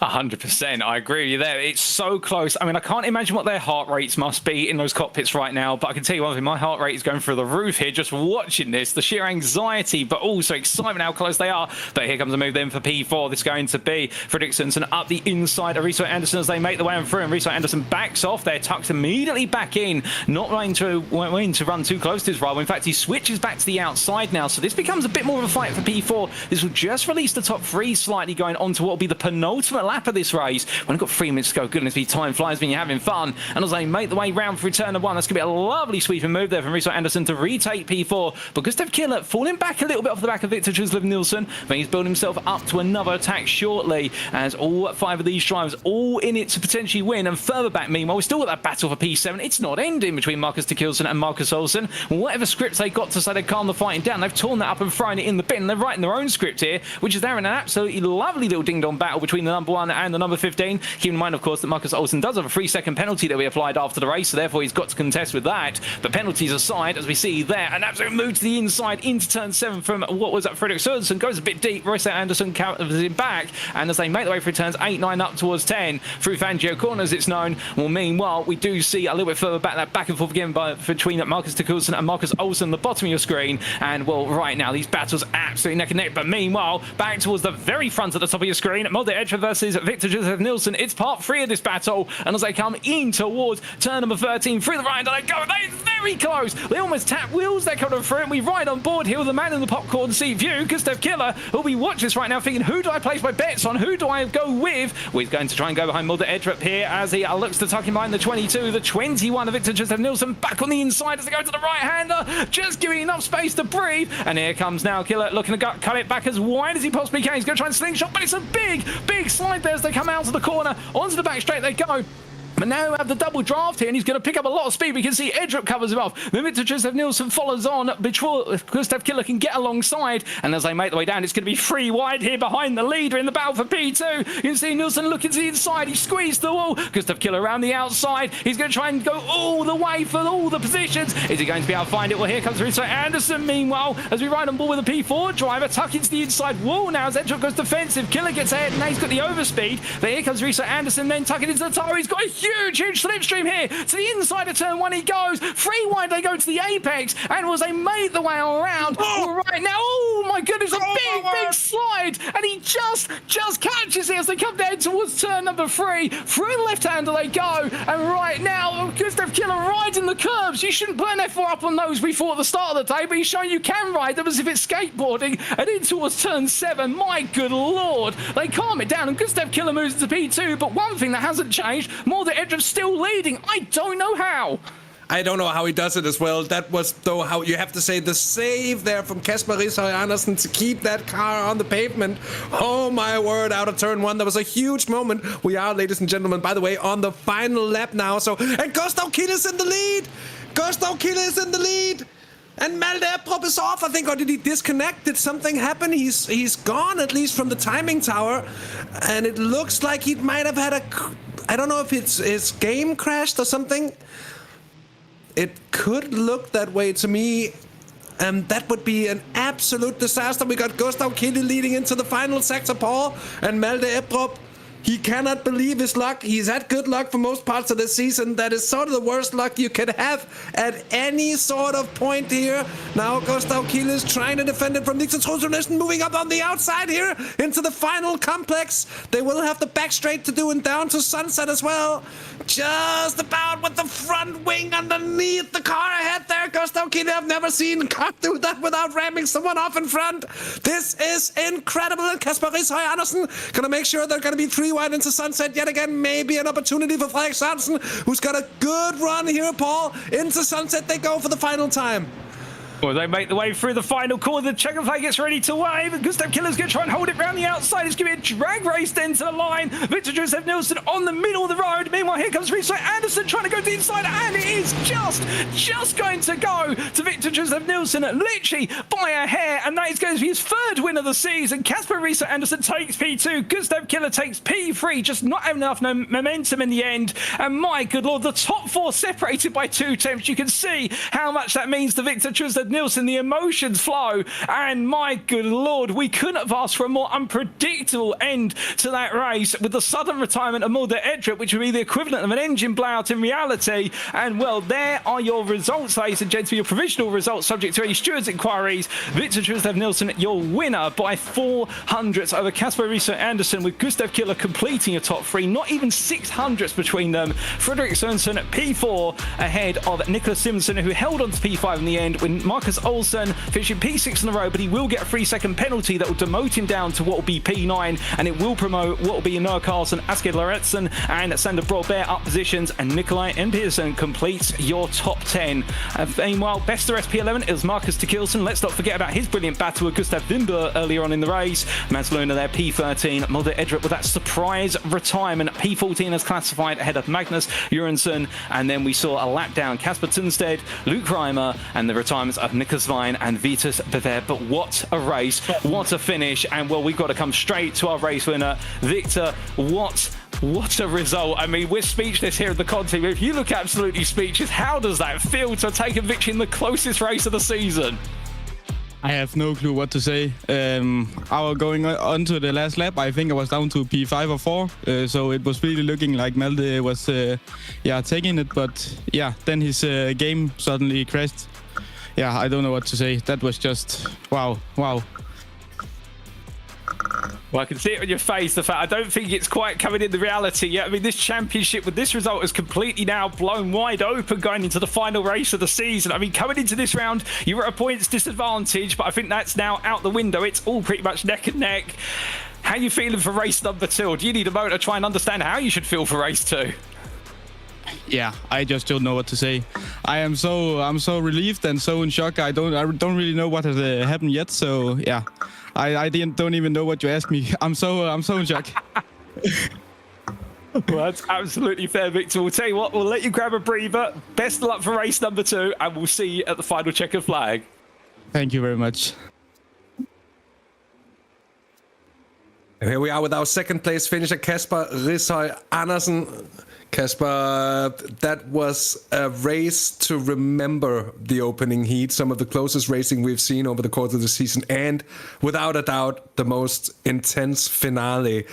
100%. I agree with you there. It's so close. I mean, I can't imagine what their heart rates must be in those cockpits right now, but I can tell you one thing, my heart rate is going through the roof here just watching this. The sheer anxiety, but also excitement how close they are. But here comes a move then for P4. This is going to be Frederik Sørensen up the inside of RaceSpotTV Andersen as they make the way on through, and RaceSpotTV Andersen backs off. They're tucked immediately back in, not wanting to run too close to his rival. In fact, he switches back to the outside now, so this becomes a bit more of a fight for P4. This will just release the top three slightly going on to what will be the penultimate lap of this race. We've got 3 minutes to go. Goodness me, time flies when you're having fun. And as they make the way round for turn of 1, that's going to be a lovely sweeping move there from RaceSpotTV Andersen to retake P4. But Gustav Kille falling back a little bit off the back of Victor Truslov-Nielsen, but he's building himself up to another attack shortly, as all 5 of these drivers all in it to potentially win. And further back, meanwhile, we've still got that battle for P7. It's not ending between Marcus Tikilson and Marcus Olsen. Whatever scripts they got to say they calm the fighting down, they've torn that up and thrown it in the bin. They're writing their own script here, which is there in an absolutely lovely little ding-dong battle between the number 1 and the number 15. Keep in mind, of course, that Marcus Olsen does have a 3-second penalty that we applied after the race, so therefore he's got to contest with that. But penalties aside, as we see there, an absolute move to the inside into turn 7 from what was Frederik Sørensen, goes a bit deep. RaceSpotTV Andersen counters him back, and as they make the way through turns 8, 9 up towards 10 through Fangio corners, it's known. Well, meanwhile, we do see a little bit further back, that back and forth again between Marcus Tikilson and Marcus Olsen, the bottom of your screen. And well, right now these battles absolutely neck and neck. But meanwhile, back towards the very front at the top of your screen, Molde Edge versus Victor Truslov-Nielsen. It's part 3 of this battle, and as they come in towards turn number 13 through the right, and they go, they're very close. They almost tap wheels. They're coming through, and we ride on board here with the man in the popcorn seat view, Gustav Kille, who'll be watching this right now, thinking, who do I place my bets on? Who do I go with? Well, he's going to try and go behind Molde Edrup here as he looks to tuck him behind the 22, the 21 of Victor Truslov-Nielsen back on the inside as they go to the right-hander, just giving enough space to breathe. And here comes now Kille looking to cut it back as wide as he possibly can. He's going to try and slingshot, but it's a big slide there as they come out of the corner. Onto the back straight they go. But now we have the double draft here, and he's going to pick up a lot of speed. We can see Edrup covers him off. Then Victor Truslov-Nielsen follows on before Gustav Kille can get alongside. And as they make the way down, it's going to be 3 wide here behind the leader in the battle for P2. You can see Nielsen looking to the inside. He squeezed the wall. Gustav Kille around the outside. He's going to try and go all the way for all the positions. Is he going to be able to find it? Well, here comes RaceSpotTV Andersen, meanwhile, as we ride on board with a P4 driver, tuck into the inside wall now as Edrup goes defensive. Kille gets ahead, and now he's got the overspeed. But here comes RaceSpotTV Andersen, then tucking into the tire. He's got a huge slipstream here. To the inside of turn 1 he goes. 3 wide they go to the apex, and as they made the way around, right now, oh my goodness, a big slide, and he just catches it as they come down towards turn number 3. Through the left-hander they go, and right now, Gustav Kille riding the curbs. You shouldn't put an F4 up on those before the start of the day, but he's showing you can ride them as if it's skateboarding, and in towards turn 7. My good lord, they calm it down, and Gustav Kille moves to P2, but one thing that hasn't changed, Molde Edrup still leading. I don't know how. I don't know how he does it as well. That was, though, how you have to say the save there from Kasper Ishøj Andersen to keep that car on the pavement. Oh my word, out of turn 1. That was a huge moment. We are, ladies and gentlemen, by the way, on the final lap now. And Gustav Kille is in the lead. Gustav Kille is in the lead. And Malte Ebrup is off, I think, or did he disconnect? Did something happen? He's gone, at least from the timing tower. And it looks like he might have had I don't know if his game crashed or something. It could look that way to me. And that would be an absolute disaster. We got Gustav Kille leading into the final sector, Paul. And Malte Ebrup, he cannot believe his luck. He's had good luck for most parts of the season. That is sort of the worst luck you could have at any sort of point here. Now Gustav Kille is trying to defend it from Victor Truslov-Nielsen, moving up on the outside here into the final complex. They will have the back straight to do and down to Sunset as well. Just about with the front wing underneath the car ahead there. Gustav Kille, I've never seen a car do that without ramming someone off in front. This is incredible. And Kasper Ishøj Andersen gonna make sure there are gonna be 3 wide into sunset yet again. Maybe an opportunity for Frederik Sørensen, who's got a good run here, Paul. Into sunset they go for the final time. Well, they make the way through the final corner. The checkered flag gets ready to wave, and Gustav Killer's going to try and hold it round the outside. It's going to be a drag race then to the line. Victor Joseph Nielsen on the middle of the road. Meanwhile, here comes Riso Anderson trying to go to the inside, and it is just going to go to Victor Joseph Nielsen, literally by a hair, and that is going to be his third win of the season. Casper Riso Anderson takes P2. Gustav Killer takes P3, just not having enough momentum in the end. And my good lord, the top four separated by 2 attempts. You can see how much that means to Victor Joseph Nielsen. The emotions flow, and my good lord, we couldn't have asked for a more unpredictable end to that race, with the sudden retirement of Mulder Edrup, which would be the equivalent of an engine blowout in reality. And well, there are your results, ladies and gents, your provisional results subject to any stewards' inquiries. Victor Joseph Nielsen, your winner by 400ths over Casper Riso Anderson, with Gustav Killer completing a top 3, not even 600ths between them. Frederik Sørensen at P4 ahead of Nicholas Simpson, who held on to P5 in the end, with Marcus Olsen finishing P6 in a row, but he will get a 3-second penalty that will demote him down to what will be P9, and it will promote what will be Noah Carlson, Asger Lauritsen, and Sander Broadbear up positions, and Nikolai M. Peterson completes your top 10. Meanwhile, best of SP11 is Marcus Tekilson. Let's not forget about his brilliant battle with Gustav Wimber earlier on in the race. Mats Luna there, P13. Mulder Edrup with that surprise retirement. P14 is classified ahead of Magnus Jørgensen, and then we saw a lap down Kasper Tunstedt, Luke Reimer, and the retirements of Nicholas Vine and Vitus Bever. But what a race, what a finish. And well, we've got to come straight to our race winner, Victor. What a result. I mean, we're speechless here at the Conti. If you look absolutely speechless, how does that feel to take a victory in the closest race of the season? I have no clue what to say. Our going on to the last lap, I think I was down to P5 or 4. So it was really looking like Malte was taking it. But yeah, then his game suddenly crashed. Yeah, I don't know what to say. That was just wow. Well, I can see it on your face, the fact I don't think it's quite coming in the reality yet. I mean, this championship with this result is completely now blown wide open going into the final race of the season. I mean, coming into this round, you were at a points disadvantage, but I think that's now out the window. It's all pretty much neck and neck. How are you feeling for race number 2? Do you need a moment to try and understand how you should feel for race 2? Yeah, I just don't know what to say. I'm so relieved and so in shock. I don't really know what has happened yet. So yeah, I don't even know what you asked me. I'm so in shock. Well, that's absolutely fair, Victor. We'll tell you what, we'll let you grab a breather. Best of luck for race number 2, and we'll see you at the final checkered flag. Thank you very much. And here we are with our second place finisher, Casper Riso Andersen. Casper, that was a race to remember, the opening heat, some of the closest racing we've seen over the course of the season, and without a doubt, the most intense finale.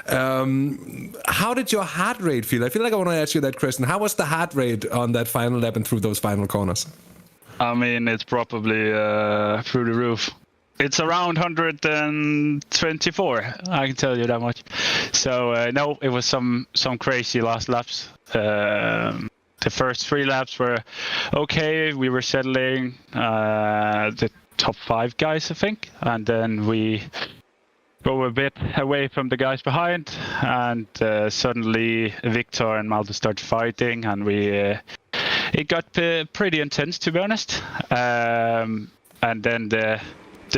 How did your heart rate feel? I feel like I want to ask you that question. How was the heart rate on that final lap and through those final corners? I mean, it's probably through the roof. It's around 124, I can tell you that much. So no, it was some crazy last laps. The first 3 laps were okay. We were settling the top 5 guys, I think, and then we go a bit away from the guys behind, and suddenly Victor and Malte started fighting, and it got pretty intense, to be honest. And then the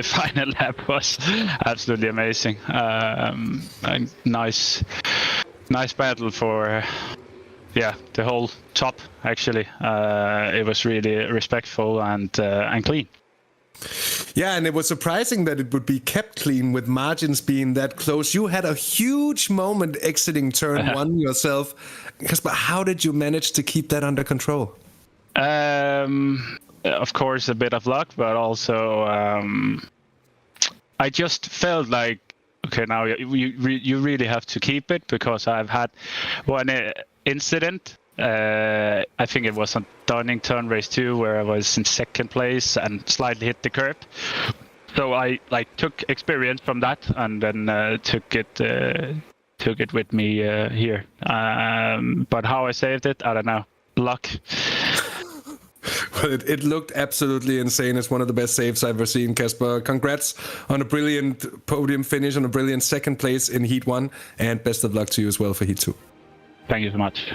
final lap was absolutely amazing. A nice battle for the whole top, actually. It was really respectful and clean. Yeah, and it was surprising that it would be kept clean with margins being that close. You had a huge moment exiting turn 1 yourself. But how did you manage to keep that under control? Of course, a bit of luck, but also I just felt like, okay, now you really have to keep it, because I've had one incident. I think it was on Donington race 2 where I was in second place and slightly hit the curb. So I took experience from that and then took it with me here. But how I saved it, I don't know. Luck. It looked absolutely insane. It's one of the best saves I've ever seen, Kasper. Congrats on a brilliant podium finish, on a brilliant second place in Heat 1, and best of luck to you as well for Heat 2. Thank you so much.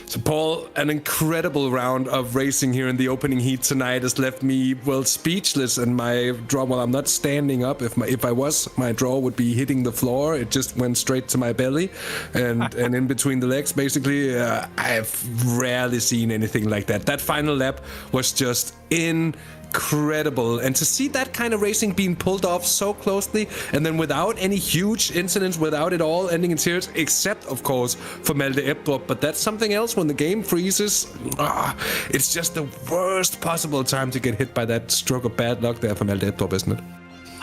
So, Paul, an incredible round of racing here in the opening heat tonight has left me, well, speechless. And my draw, well, I'm not standing up. If I was, my draw would be hitting the floor. It just went straight to my belly and in between the legs, basically. I've rarely seen anything like that. That final lap was just incredible, and to see that kind of racing being pulled off so closely and then without any huge incidents, without it all ending in tears, except of course for Malte Ebdrup. But that's something else when the game freezes. It's just the worst possible time to get hit by that stroke of bad luck there for Malte Ebdrup, isn't it?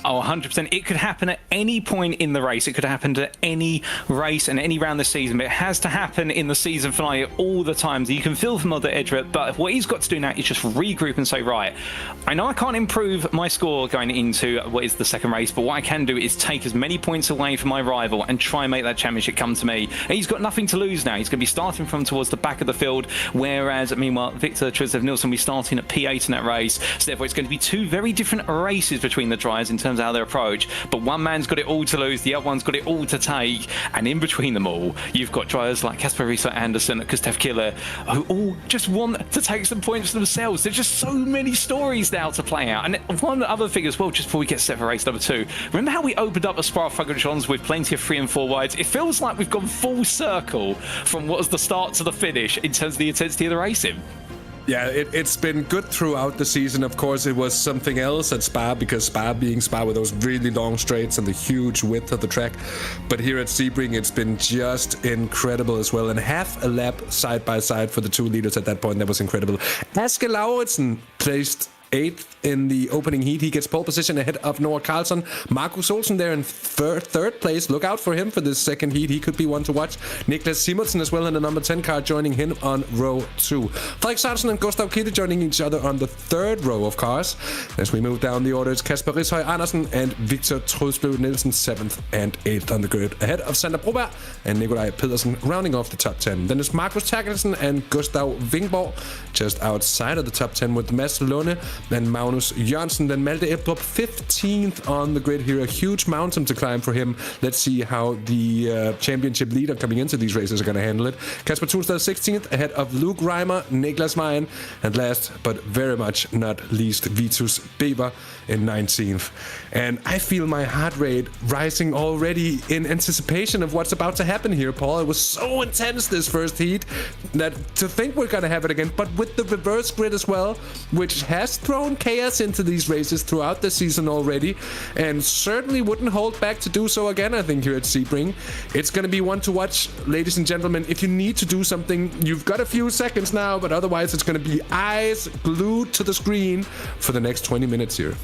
Oh, 100%. It could happen at any point in the race. It could happen to any race and any round this season, but it has to happen in the season finale all the time. So you can feel for Malte Ebdrup, but what he's got to do now is just regroup and say, right, I know I can't improve my score going into what is the second race, but what I can do is take as many points away from my rival and try and make that championship come to me. And he's got nothing to lose now. He's going to be starting from towards the back of the field, whereas, meanwhile, Victor Trzew-Nielsen will be starting at P8 in that race. So therefore, it's going to be two very different races between the drivers in terms of how their approach, but one man's got it all to lose, the other one's got it all to take, and in between them all you've got drivers like Kasper Andersen, Gustav Killer, who all just want to take some points for themselves. There's just so many stories now to play out. And one other thing as well, just before we get set for race number 2, remember how we opened up a Spa-Francorchamps with plenty of 3 and 4 wides? It feels like we've gone full circle from what was the start to the finish in terms of the intensity of the racing. Yeah, it's been good throughout the season. Of course, it was something else at Spa, because Spa being Spa with those really long straights and the huge width of the track. But here at Sebring, it's been just incredible as well. And half a lap side by side for the two leaders at that point. That was incredible. Aske Lauritsen placed 8th in the opening heat. He gets pole position ahead of Noah Carlson. Markus Olsen there in third place. Look out for him for this second heat. He could be one to watch. Niklas Simonsen as well in the number 10 car, joining him on row 2. Frederik Sørensen and Gustav Kille joining each other on the 3rd row of cars. As we move down the order, it's Kasper Rishøj Andersen and Victor Trzew-Nielsen 7th and 8th on the grid, ahead of Sander Broberg and Nikolaj Pedersen rounding off the top 10. Then it's Markus Terkelsen and Gustav Vingborg just outside of the top 10 with Mads Lunde and Magnus Jørgensen. Then Malte Ebdrup 15th on the grid here. A huge mountain to climb for him. Let's see how the championship leader coming into these races are going to handle it. Kasper Thunstad 16th ahead of Luke Reimer, Niklas Meyen, and last but very much not least, Vitus Beber in 19th. And I feel my heart rate rising already in anticipation of what's about to happen here, Paul. It was so intense this first heat that to think we're going to have it again, but with the reverse grid as well, which has thrown chaos into these races throughout the season already, and certainly wouldn't hold back to do so again, I think, here at Sebring. It's going to be one to watch, ladies and gentlemen. If you need to do something, you've got a few seconds now, but otherwise it's going to be eyes glued to the screen for the next 20 minutes here.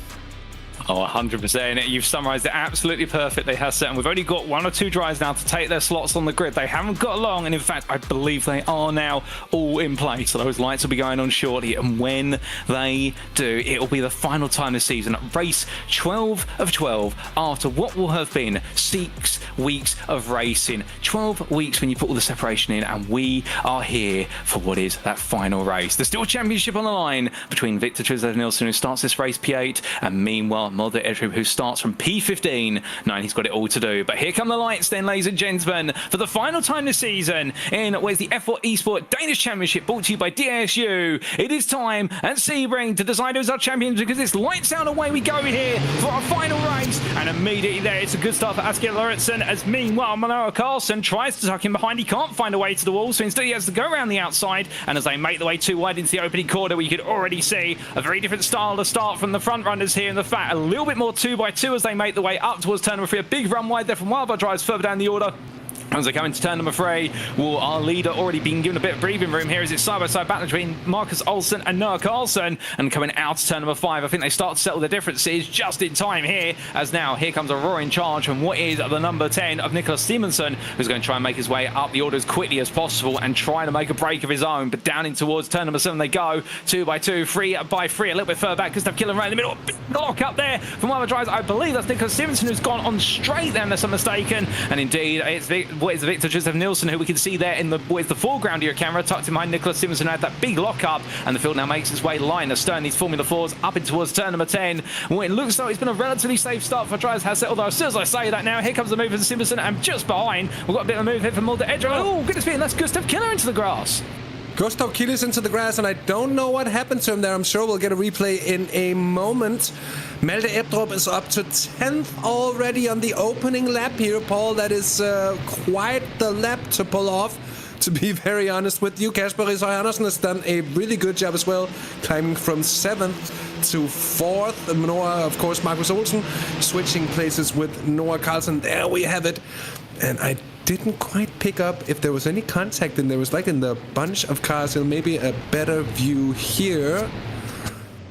Oh, 100%. You've summarised it absolutely perfectly, Hasse. And we've only got 1 or 2 drivers now to take their slots on the grid. They haven't got long, and in fact, I believe they are now all in place. So those lights will be going on shortly, and when they do, it will be the final time this season. Race 12 of 12 after what will have been 6 weeks of racing. 12 weeks when you put all the separation in, and we are here for what is that final race. There's still a championship on the line between Victor Trzew-Nielsen, who starts this race P8, and meanwhile Malte Ebdrup, who starts from P15. He's got it all to do. But here come the lights then, ladies and gentlemen, for the final time this season in where's the F1 Esports Danish Championship, brought to you by DASU. It is time at Sebring to decide who's our champions, because it's lights out, away we go here for our final race. And immediately there, it's a good start for Aske Lauritsen, as meanwhile Noah Carlson tries to tuck him behind. He can't find a way to the wall, so instead he has to go around the outside. And as they make the way too wide into the opening corner, we could already see a very different style to start from the front runners here in the fact. A little bit more 2x2 as they make the way up towards turn number 3. A big run wide there from Wildfire Drives further down the order. As they come into turn number 3, well, our leader already been given a bit of breathing room here as it's side-by-side battle between Markus Olsen and Noah Carlson. And coming out to turn number 5, I think they start to settle their differences just in time here, as now here comes a roaring charge from what is the number 10 of Niklas Simonsen, who's going to try and make his way up the order as quickly as possible and try to make a break of his own. But down in towards turn number 7 they go, 2x2, 3x3, a little bit further back. Gustav Killer right in the middle, big block up there from Wildfire Drives. I believe that's Niklas Simonsen who's gone on straight there, unless I'm mistaken. And indeed, it's the Victor Joseph Nielsen, who we can see there in the foreground of your camera, tucked in behind Nicholas Simonsen, who had that big lock-up, and the field now makes its way line astern these Formula 4s up in towards turn number 10. Well, it looks like it's been a relatively safe start for drivers Hassett, although as soon as I say that now, here comes the move from Simonsen, and just behind, we've got a bit of a move here from Mulder Edger. Oh, goodness me, and that's Gustav Killer into the grass. Gustav Kilis into the grass, and I don't know what happened to him there. I'm sure we'll get a replay in a moment. Malte Ebdrup is up to 10th already on the opening lap here, Paul. That is quite the lap to pull off, to be very honest with you. Kasper Risøy Andersen has done a really good job as well, climbing from 7th to 4th. Noah, of course, Markus Olsen switching places with Noah Carlson. There we have it. And I didn't quite pick up if there was any contact, and there was like in the bunch of cars, so maybe a better view here.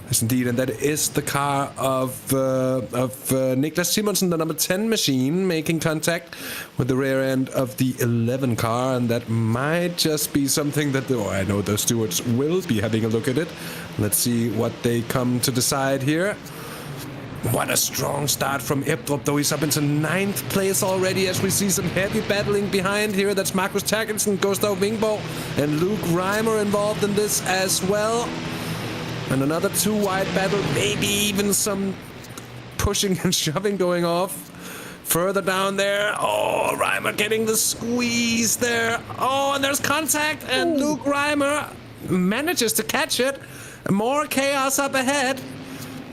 Yes, indeed, and that is the car of Niklas Simonsen, the number 10 machine, making contact with the rear end of the 11 car, and that might just be something that I know the stewards will be having a look at it. Let's see what they come to decide here. What a strong start from Ebdrup, though. He's up into 9th place already, as we see some heavy battling behind here. That's Markus Terkelsen, Gustav Wingbo, and Luke Reimer involved in this as well. And another 2-wide battle, maybe even some pushing and shoving going off. Further down there, oh, Reimer getting the squeeze there. Oh, and there's contact, and Luke Reimer manages to catch it. More chaos up ahead.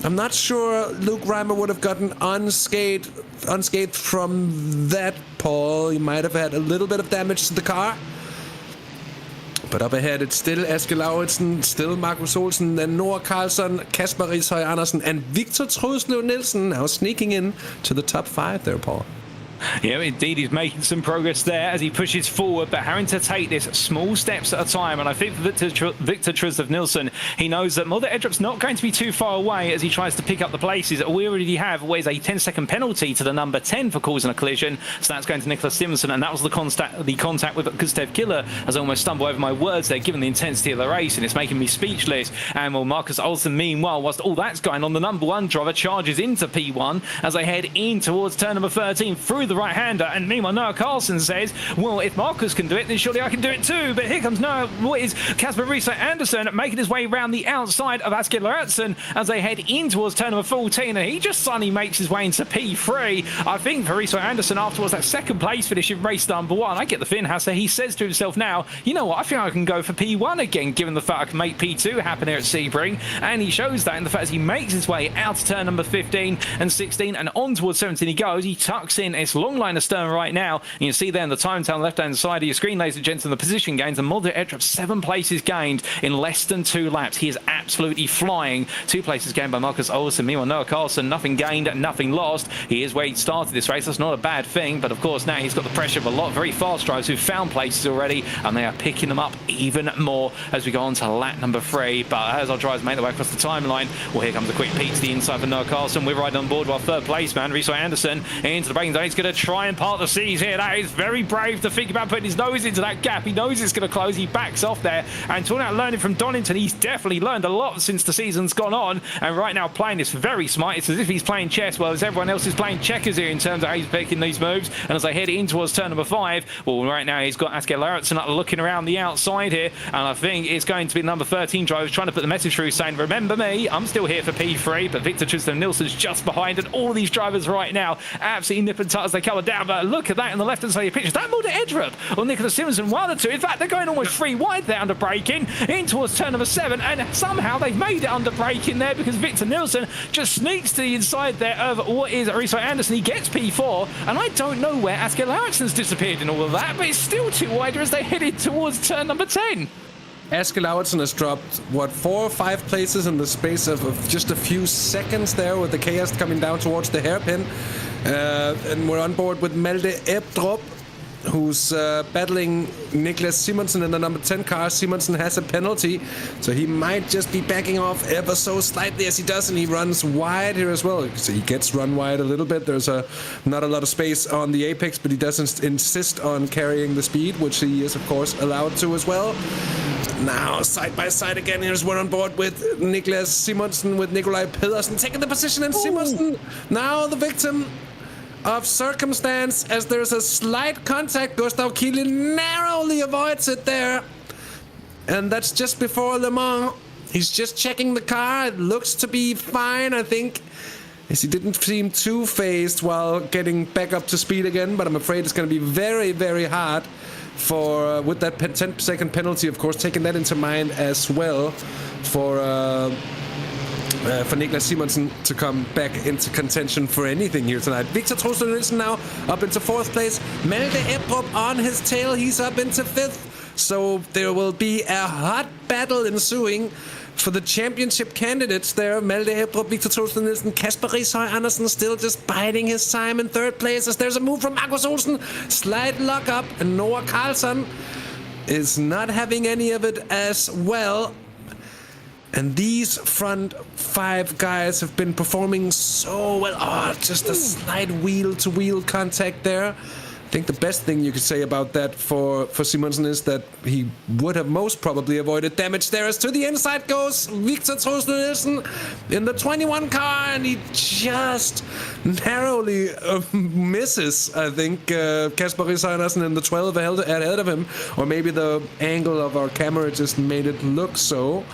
I'm not sure Luke Reimer would have gotten unscathed from that, Paul. He might have had a little bit of damage to the car. But up ahead, it's still Eske Lauritsen, still Markus Olsen, then Noah Carlson, Kasper Risøy Andersen, and Victor Truslev Nielsen now sneaking in to the top 5 there, Paul. Yeah, indeed, he's making some progress there as he pushes forward, but having to take this small steps at a time. And I think for Victor Truslev Nielsen, he knows that Mulder Edrup's not going to be too far away as he tries to pick up the places. We already have always a 10-second penalty to the number 10 for causing a collision, so that's going to Nicholas Simonsen, and that was the contact with Gustav Killer, as I almost stumble over my words there, given the intensity of the race, and it's making me speechless. And well, Markus Olsen, meanwhile, whilst all that's going on, the number 1 driver charges into P1 as they head in towards turn number 13 through the right-hander, and meanwhile Noah Carlson says, well, if Markus can do it, then surely I can do it too. But here comes Kasper Risøy Andersen making his way around the outside of Asker Lauritsen as they head in towards turn number 14, and he just suddenly makes his way into P3. I think for Risøy Andersen, afterwards that second place finish in race number 1, I get the feeling, Hasse, he says to himself now, you know what, I think I can go for P1 again, given the fact I can make P2 happen here at Sebring. And he shows that in the fact as he makes his way out to turn number 15 and 16 and on towards 17 he goes. He tucks in, it's long line astern right now. You can see there in the time down the left-hand side of your screen, ladies and gentlemen, the position gains, and Mulder Edrup 7 places gained in less than 2 laps. He is absolutely flying. 2 places gained by Markus Olsen. Meanwhile, Noah Carlson, nothing gained, nothing lost. He is where he started this race. That's not a bad thing, but of course now he's got the pressure of a lot of very fast drivers who've found places already, and they are picking them up even more as we go on to lap number 3. But as our drivers make their way across the timeline, well, here comes a quick peek to the inside for Noah Carlson. We're right on board with our 3rd place man, Risøy Andersen, into the braking zone. He's going to try and part the seas here. That is very brave to think about putting his nose into that gap. He knows it's going to close. He backs off there. And talking about learning from Donington, he's definitely learned a lot since the season's gone on. And right now playing this very smart. It's as if he's playing chess, well, as everyone else is playing checkers here in terms of how he's picking these moves. And as they head in towards turn number 5, well, right now he's got Asker Lauritsen looking around the outside here. And I think it's going to be number 13 drivers trying to put the message through saying, remember me, I'm still here for P3. But Victor Truslev Nielsen's just behind, and all these drivers right now absolutely nip and tuck as they come down. But look at that in the left-hand side of your picture. Is that Mulder Edrup or Nicholas Simonsen? One of the two. In fact, they're going almost 3 wide there under braking in towards turn number 7, and somehow they've made it under braking there because Victor Nielsen just sneaks to the inside there of what is Risøy Andersen. He gets P4, and I don't know where Asker Lauritsen's disappeared in all of that, but it's still 2 wider as they headed towards turn number 10. Asker Lauritsen has dropped, 4 or 5 places in the space of just a few seconds there, with the chaos coming down towards the hairpin. And we're on board with Malte Ebdrup, who's battling Niklas Simonsen in the number 10 car. Simonsen has a penalty, so he might just be backing off ever so slightly as he does, and he runs wide here as well. So he gets run wide a little bit. There's not a lot of space on the apex, but he doesn't insist on carrying the speed, which he is, of course, allowed to as well. Now, side by side again, here's we're on board with Niklas Simonsen, with Nikolaj Pedersen taking the position, and Simonsen, now the victim of circumstance as there's a slight contact. Gustav Kiele narrowly avoids it there. And that's just before Le Mans. He's just checking the car. It looks to be fine, I think. As he didn't seem too phased while getting back up to speed again, but I'm afraid it's going to be very, very hard for with that 10-second penalty, of course, taking that into mind as well for Niklas Simonsen to come back into contention for anything here tonight. Victor Troelsen Nielsen now up into 4th place. Malte Ebrup on his tail. He's up into 5th. So there will be a hot battle ensuing for the championship candidates there. Malte Ebrup, Victor Troelsen Nielsen, Kasper Rishøj Andersen still just biding his time in 3rd place as there's a move from Markus Olsen. Slight lock up, and Noah Karlsson is not having any of it as well. And these front 5 guys have been performing so well. Oh, just a slight wheel-to-wheel contact there. I think the best thing you could say about that for Simonsen is that he would have most probably avoided damage there. As to the inside goes Victor Troelsen Nielsen in the 21 car, and he just narrowly misses, I think, Kasper Rishøj Andersen in the 12 ahead of him. Or maybe the angle of our camera just made it look so.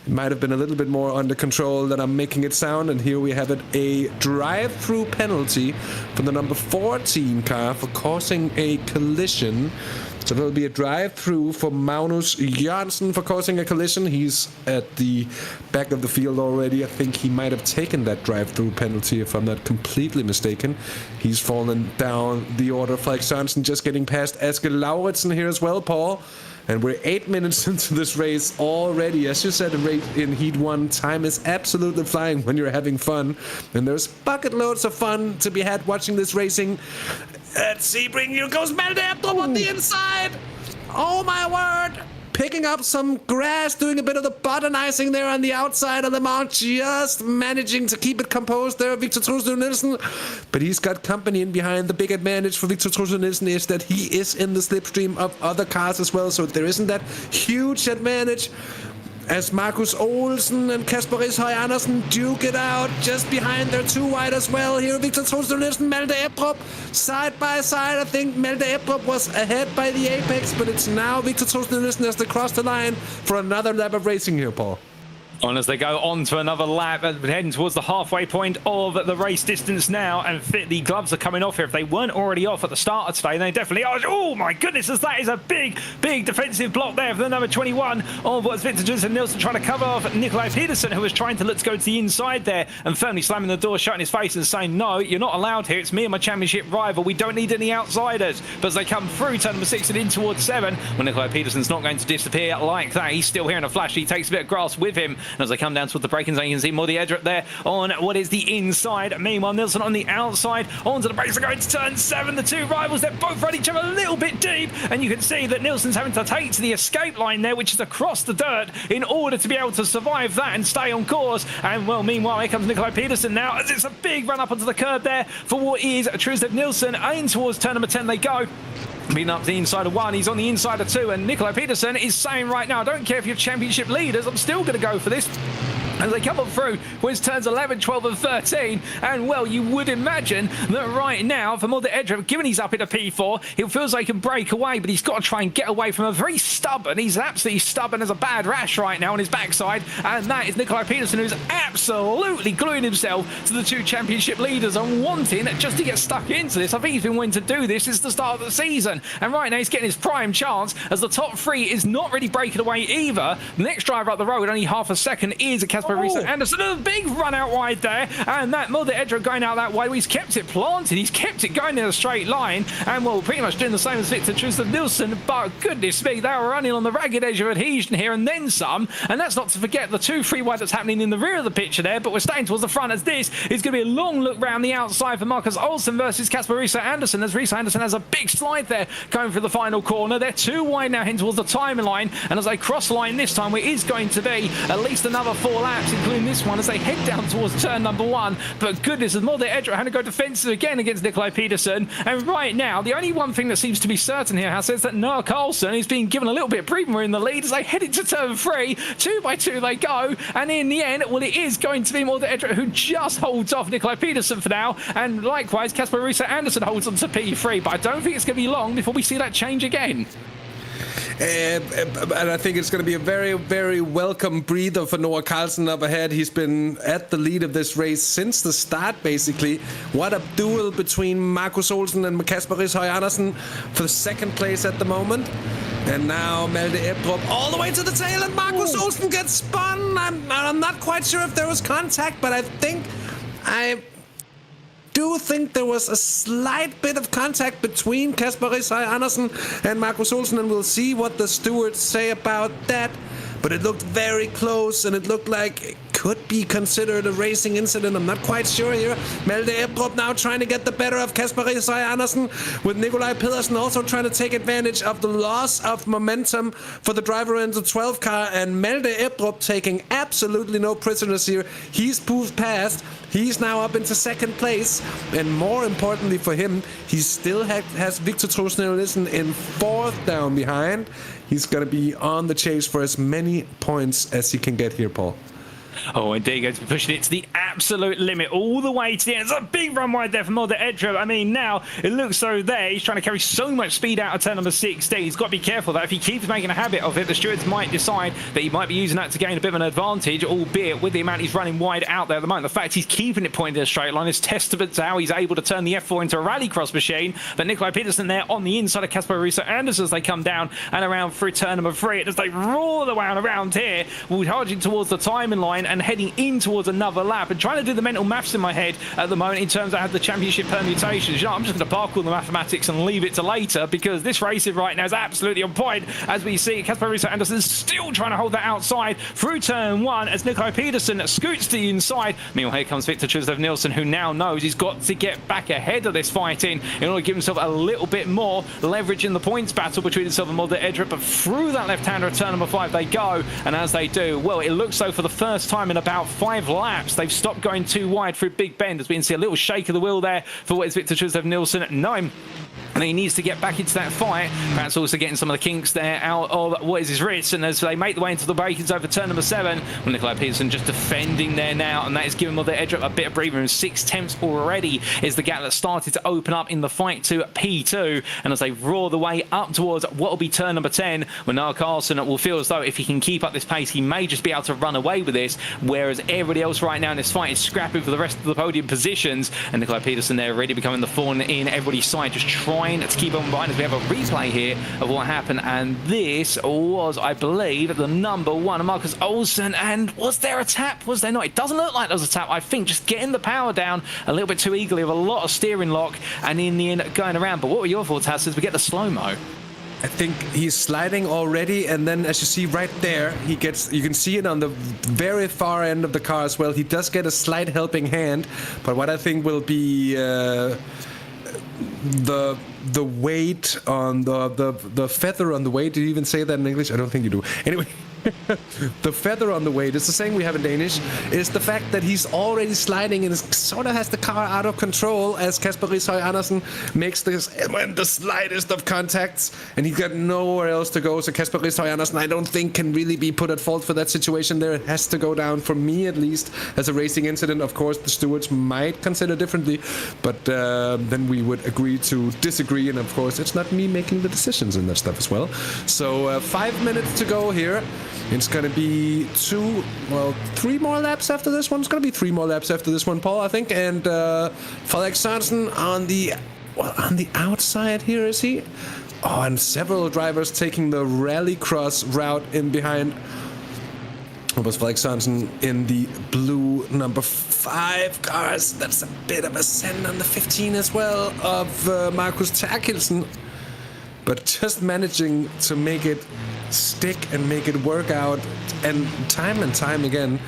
It might have been a little bit more under control than I'm making it sound, and here we have it, a drive-through penalty from the number 14 car for causing a collision. So there'll be a drive-through for Magnus Jørgensen for causing a collision. He's at the back of the field already. I think he might have taken that drive-through penalty, if I'm not completely mistaken. He's fallen down the order. Frederik Sørensen just getting past Aske Lauritsen here as well, Paul. And we're 8 minutes into this race already. As you said in Heat 1, time is absolutely flying when you're having fun. And there's bucket loads of fun to be had watching this racing. At Sebring, here goes Malte Ebrup on the inside. Oh my word. Picking up some grass, doing a bit of the botanizing there on the outside of the mount, just managing to keep it composed there, Victor Troelsen Nielsen. But he's got company in behind. The big advantage for Victor Troelsen Nielsen is that he is in the slipstream of other cars as well, so there isn't that huge advantage. As Markus Olsen and Kasper Rishøj Andersen duke it out just behind their 2 wide as well. Here Victor Troelsen Nielsen, Malte Ebrup side by side. I think Malte Ebrup was ahead by the apex, but it's now Victor Troelsen Nielsen as they cross the line for another lap of racing here, Paul. On as they go on to another lap, heading towards the halfway point of the race distance now, and the gloves are coming off here. If they weren't already off at the start of today, they definitely are. Oh my goodness, that is a big defensive block there for the number 21 of what's Victor Troelsen Nielsen, trying to cover off Nikolaj Pedersen, who was trying to look to go to the inside there and firmly slamming the door, shutting his face and saying, no, you're not allowed here. It's me and my championship rival. We don't need any outsiders. But as they come through turn number 6 and in towards 7, well, Nikolaj Pedersen's not going to disappear like that. He's still here in a flash. He takes a bit of grass with him. And as they come down towards the braking zone, you can see Mordy Edrup there on what is the inside. Meanwhile, Nielsen on the outside. Onto the brakes, are going to turn 7. The 2 rivals, they're both run each other a little bit deep. And you can see that Nielsen's having to take to the escape line there, which is across the dirt, in order to be able to survive that and stay on course. And, well, meanwhile, here comes Nikolaj Pedersen now, as it's a big run up onto the curb there for what is Troelsen Nielsen. In towards turn number 10 they go. Being up the inside of 1, he's on the inside of 2, and Nikolaj Pedersen is saying right now, I don't care if you're championship leaders, I'm still going to go for this. As they come up through with turns 11, 12 and 13. And, well, you would imagine that right now, for Mordy Edrup, given he's up in a P4, he feels like he can break away, but he's got to try and get away from a very stubborn, he's absolutely stubborn as a bad rash right now on his backside. And that is Nikolaj Pedersen, who's absolutely gluing himself to the 2 championship leaders and wanting just to get stuck into this. I think he's been wanting to do this since the start of the season. And right now he's getting his prime chance, as the top 3 is not really breaking away either. The next driver up the road, only half a second, is a Kasper Rishøj Andersen. A big run out wide there, and that Mordy Edrup going out that way. He's kept it planted, he's kept it going in a straight line, and, well, pretty much doing the same as Victor Troelsen Nielsen. But goodness me, they were running on the ragged edge of adhesion here and then some. And that's not to forget the 2 free wide that's happening in the rear of the picture there, but we're staying towards the front, as this is going to be a long look round the outside for Markus Olsen versus Kasper Rishøj Andersen, as Rishøj Andersen has a big slide there going through the final corner. They're 2 wide now heading towards the timeline, and as they cross the line this time, it is going to be at least another 4 laps laps, including this one, as they head down towards turn number 1. But goodness, as Molde Edra had to go defensive again against Nikolai Peterson. And right now, the only one thing that seems to be certain here, Hasse, is that Noah Carlson is being given a little bit of breathing room in the lead as they head into turn 3. 2 by 2 they go. And in the end, well, it is going to be Molde Edra who just holds off Nikolai Peterson for now. And likewise, Kasper Russo Anderson holds on to P3. But I don't think it's going to be long before we see that change again. And I think it's going to be a very, very welcome breather for Noah Carlson up ahead. He's been at the lead of this race since the start, basically. What a duel between Markus Olsen and Kasper Rishøj Andersen for the second place at the moment. And now Malte Ebdrup all the way to the tail, and Markus Olsen gets spun. I'm not quite sure if there was contact, but I do think there was a slight bit of contact between Kasper Rishøj Andersen and Markus Olsen, and we'll see what the stewards say about that. But it looked very close, and it looked like it could be considered a racing incident. I'm not quite sure here. Malte Ebdrup now trying to get the better of Kasper Rishøj Andersen, with Nikolai Pedersen also trying to take advantage of the loss of momentum for the driver in the 12 car, and Malte Ebdrup taking absolutely no prisoners here. He's moved past. He's now up into second place, and more importantly for him, he still has Victor Troels-Nielsen in fourth down behind. He's going to be on the chase for as many points as he can get here, Paul. Oh, indeed, going to be pushing it to the absolute limit, all the way to the end. It's a big run wide there for Molde Edra. I mean, now it looks so there. He's trying to carry so much speed out of turn number 16. He's got to be careful that if he keeps making a habit of it, the stewards might decide that he might be using that to gain a bit of an advantage, albeit with the amount he's running wide out there at the moment. The fact he's keeping it pointed in a straight line is testament to how he's able to turn the F4 into a rallycross machine. But Nikolai Peterson there on the inside of Kasper Russo Andersen as they come down and around through turn number 3. As they roar the way around here, we're charging towards the timing line and heading in towards another lap, and trying to do the mental maths in my head at the moment in terms of how the championship permutations. You know, I'm just going to park all the mathematics and leave it to later, because this racing right now is absolutely on point. As we see, Kasper Russo Andersen still trying to hold that outside through turn 1 as Nikolai Peterson scoots to the inside. Meanwhile, here comes Victor Troels-Nielsen, who now knows he's got to get back ahead of this fighting in order to give himself a little bit more leverage in the points battle between himself and Molde Edra. But through that left-hander at turn number 5 they go, and as they do, well, it looks so for the first time in about 5 laps they've stopped going too wide through Big Bend, as we can see a little shake of the wheel there for what is Victor Troels-Nielsen. And he needs to get back into that fight. Perhaps also getting some of the kinks there out of what is his wrist. And as they make the way into the break-ins over turn number 7, well, Nikolai Peterson just defending there now, and that is giving Molde Edra a bit of breathing room. 6 tenths already is the gap that started to open up in the fight to P2. And as they roar the way up towards what will be turn number 10, when Noah Carlson will feel as though if he can keep up this pace, he may just be able to run away with this, whereas everybody else right now in this fight is scrapping for the rest of the podium positions. And Nikolai Peterson there already becoming the thorn in everybody's side, just trying to keep on behind as we have a replay here of what happened. And this was, I believe, the number 1 of Markus Olsen. And was there a tap? Was there not? It doesn't look like there was a tap. I think just getting the power down a little bit too eagerly with a lot of steering lock, and in the end going around. But what were your thoughts, Hasse, as we get the slow-mo? I think he's sliding already, and then as you see right there, you can see it on the very far end of the car as well. He does get a slight helping hand, but what I think will be the weight on the feather on the weight. Did you even say that in English? I don't think you do. Anyway, the feather on the weight, it's the same we have in Danish, is the fact that he's already sliding and sort of has the car out of control as Kasper Rishøj Andersen makes the slightest of contacts, and he got nowhere else to go. So Kasper Rishøj Andersen, I don't think, can really be put at fault for that situation there. It has to go down, for me at least, as a racing incident. Of course, the stewards might consider differently, but then we would agree to disagree, and of course, it's not me making the decisions in that stuff as well. So 5 minutes to go here. It's going to be 3 more laps after this one. It's going to be 3 more laps after this one, Paul, I think. And Frederik Sørensen on the outside here, is he? Oh, and several drivers taking the rallycross route in behind. It was Frederik Sørensen in the blue number 5 cars. That's a bit of a send on the 15 as well of Markus Terkelsen. but just managing to make it stick and make it work out, and time again,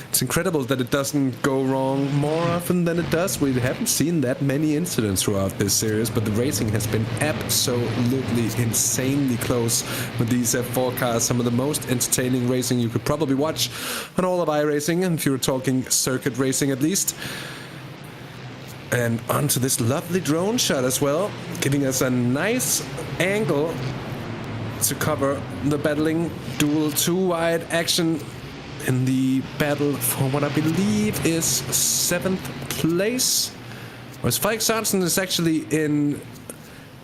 it's incredible that it doesn't go wrong more often than it does. We haven't seen that many incidents throughout this series, but the racing has been absolutely insanely close with these F4 cars. Some of the most entertaining racing you could probably watch on all of iRacing, and if you were talking circuit racing at least. And onto this lovely drone shot as well, giving us a nice angle to cover the battling dual 2-wide action in the battle for what I believe is 7th place. Whereas Falk Sørensen is actually in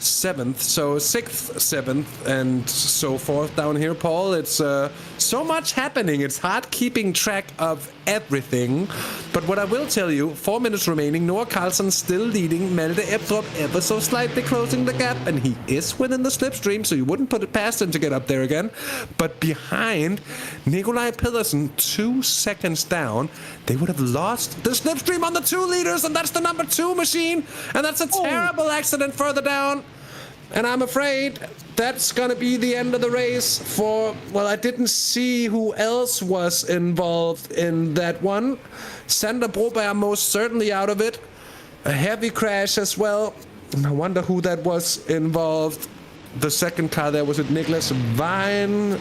7th, so 6th, 7th, and so forth down here, Paul. It's so much happening. It's hard keeping track of everything. But what I will tell you, 4 minutes remaining, Noah Carlson still leading, Malte Ebdrup ever so slightly closing the gap, and he is within the slipstream, so you wouldn't put it past him to get up there again. But behind, Nikolaj Pedersen, 2 seconds down, they would have lost the slipstream on the 2 leaders, and that's the number 2 machine, and that's a terrible accident further down. And I'm afraid that's going to be the end of the race for, well, I didn't see who else was involved in that one. Sander Broberg most certainly out of it. A heavy crash as well. And I wonder who that was involved. The second car there, was it Niklas Vine?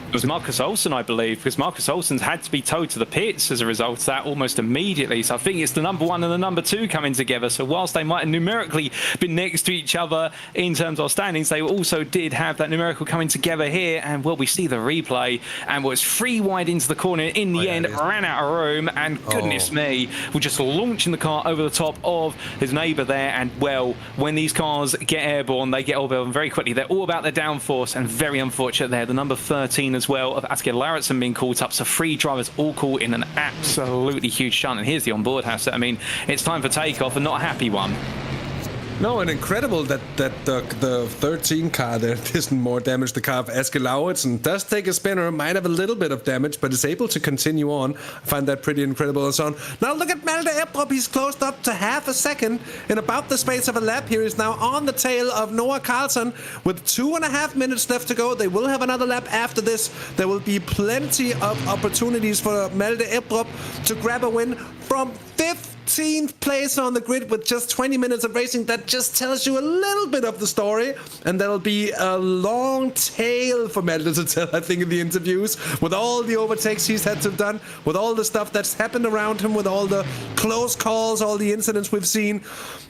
It was Marcus Olsen, I believe, because Marcus Olsen's had to be towed to the pits as a result of that almost immediately. So I think it's the number 1 and the number 2 coming together. So whilst they might have numerically been next to each other in terms of standings, they also did have that numerical coming together here. And well, we see the replay, and was 3 wide into the corner in the end, ran out of room, and goodness me, we're just launching the car over the top of his neighbour there. And well, when these cars get airborne, they get airborne very quickly. They're all about their downforce, and very unfortunate there. The number 13 as well of Asger Lauritsen being caught up, so 3 drivers all caught in an absolutely huge shunt. And here's the onboard house. I mean, it's time for takeoff, and not a happy one. No, and incredible that the 13 car there isn't more damage. The car of Asger Lauritsen does take a spinner, might have a little bit of damage, but is able to continue on. I find that pretty incredible and so on. Now look at Malte Ebdrup. He's closed up to half a second in about the space of a lap here. He's now on the tail of Noah Carlson with 2.5 minutes left to go. They will have another lap after this. There will be plenty of opportunities for Malte Ebdrup to grab a win from 15th place on the grid with just 20 minutes of racing. That just tells you a little bit of the story, and that'll be a long tail for Malte to tell, I think, in the interviews, with all the overtakes he's had to have done, with all the stuff that's happened around him, with all the close calls, all the incidents we've seen.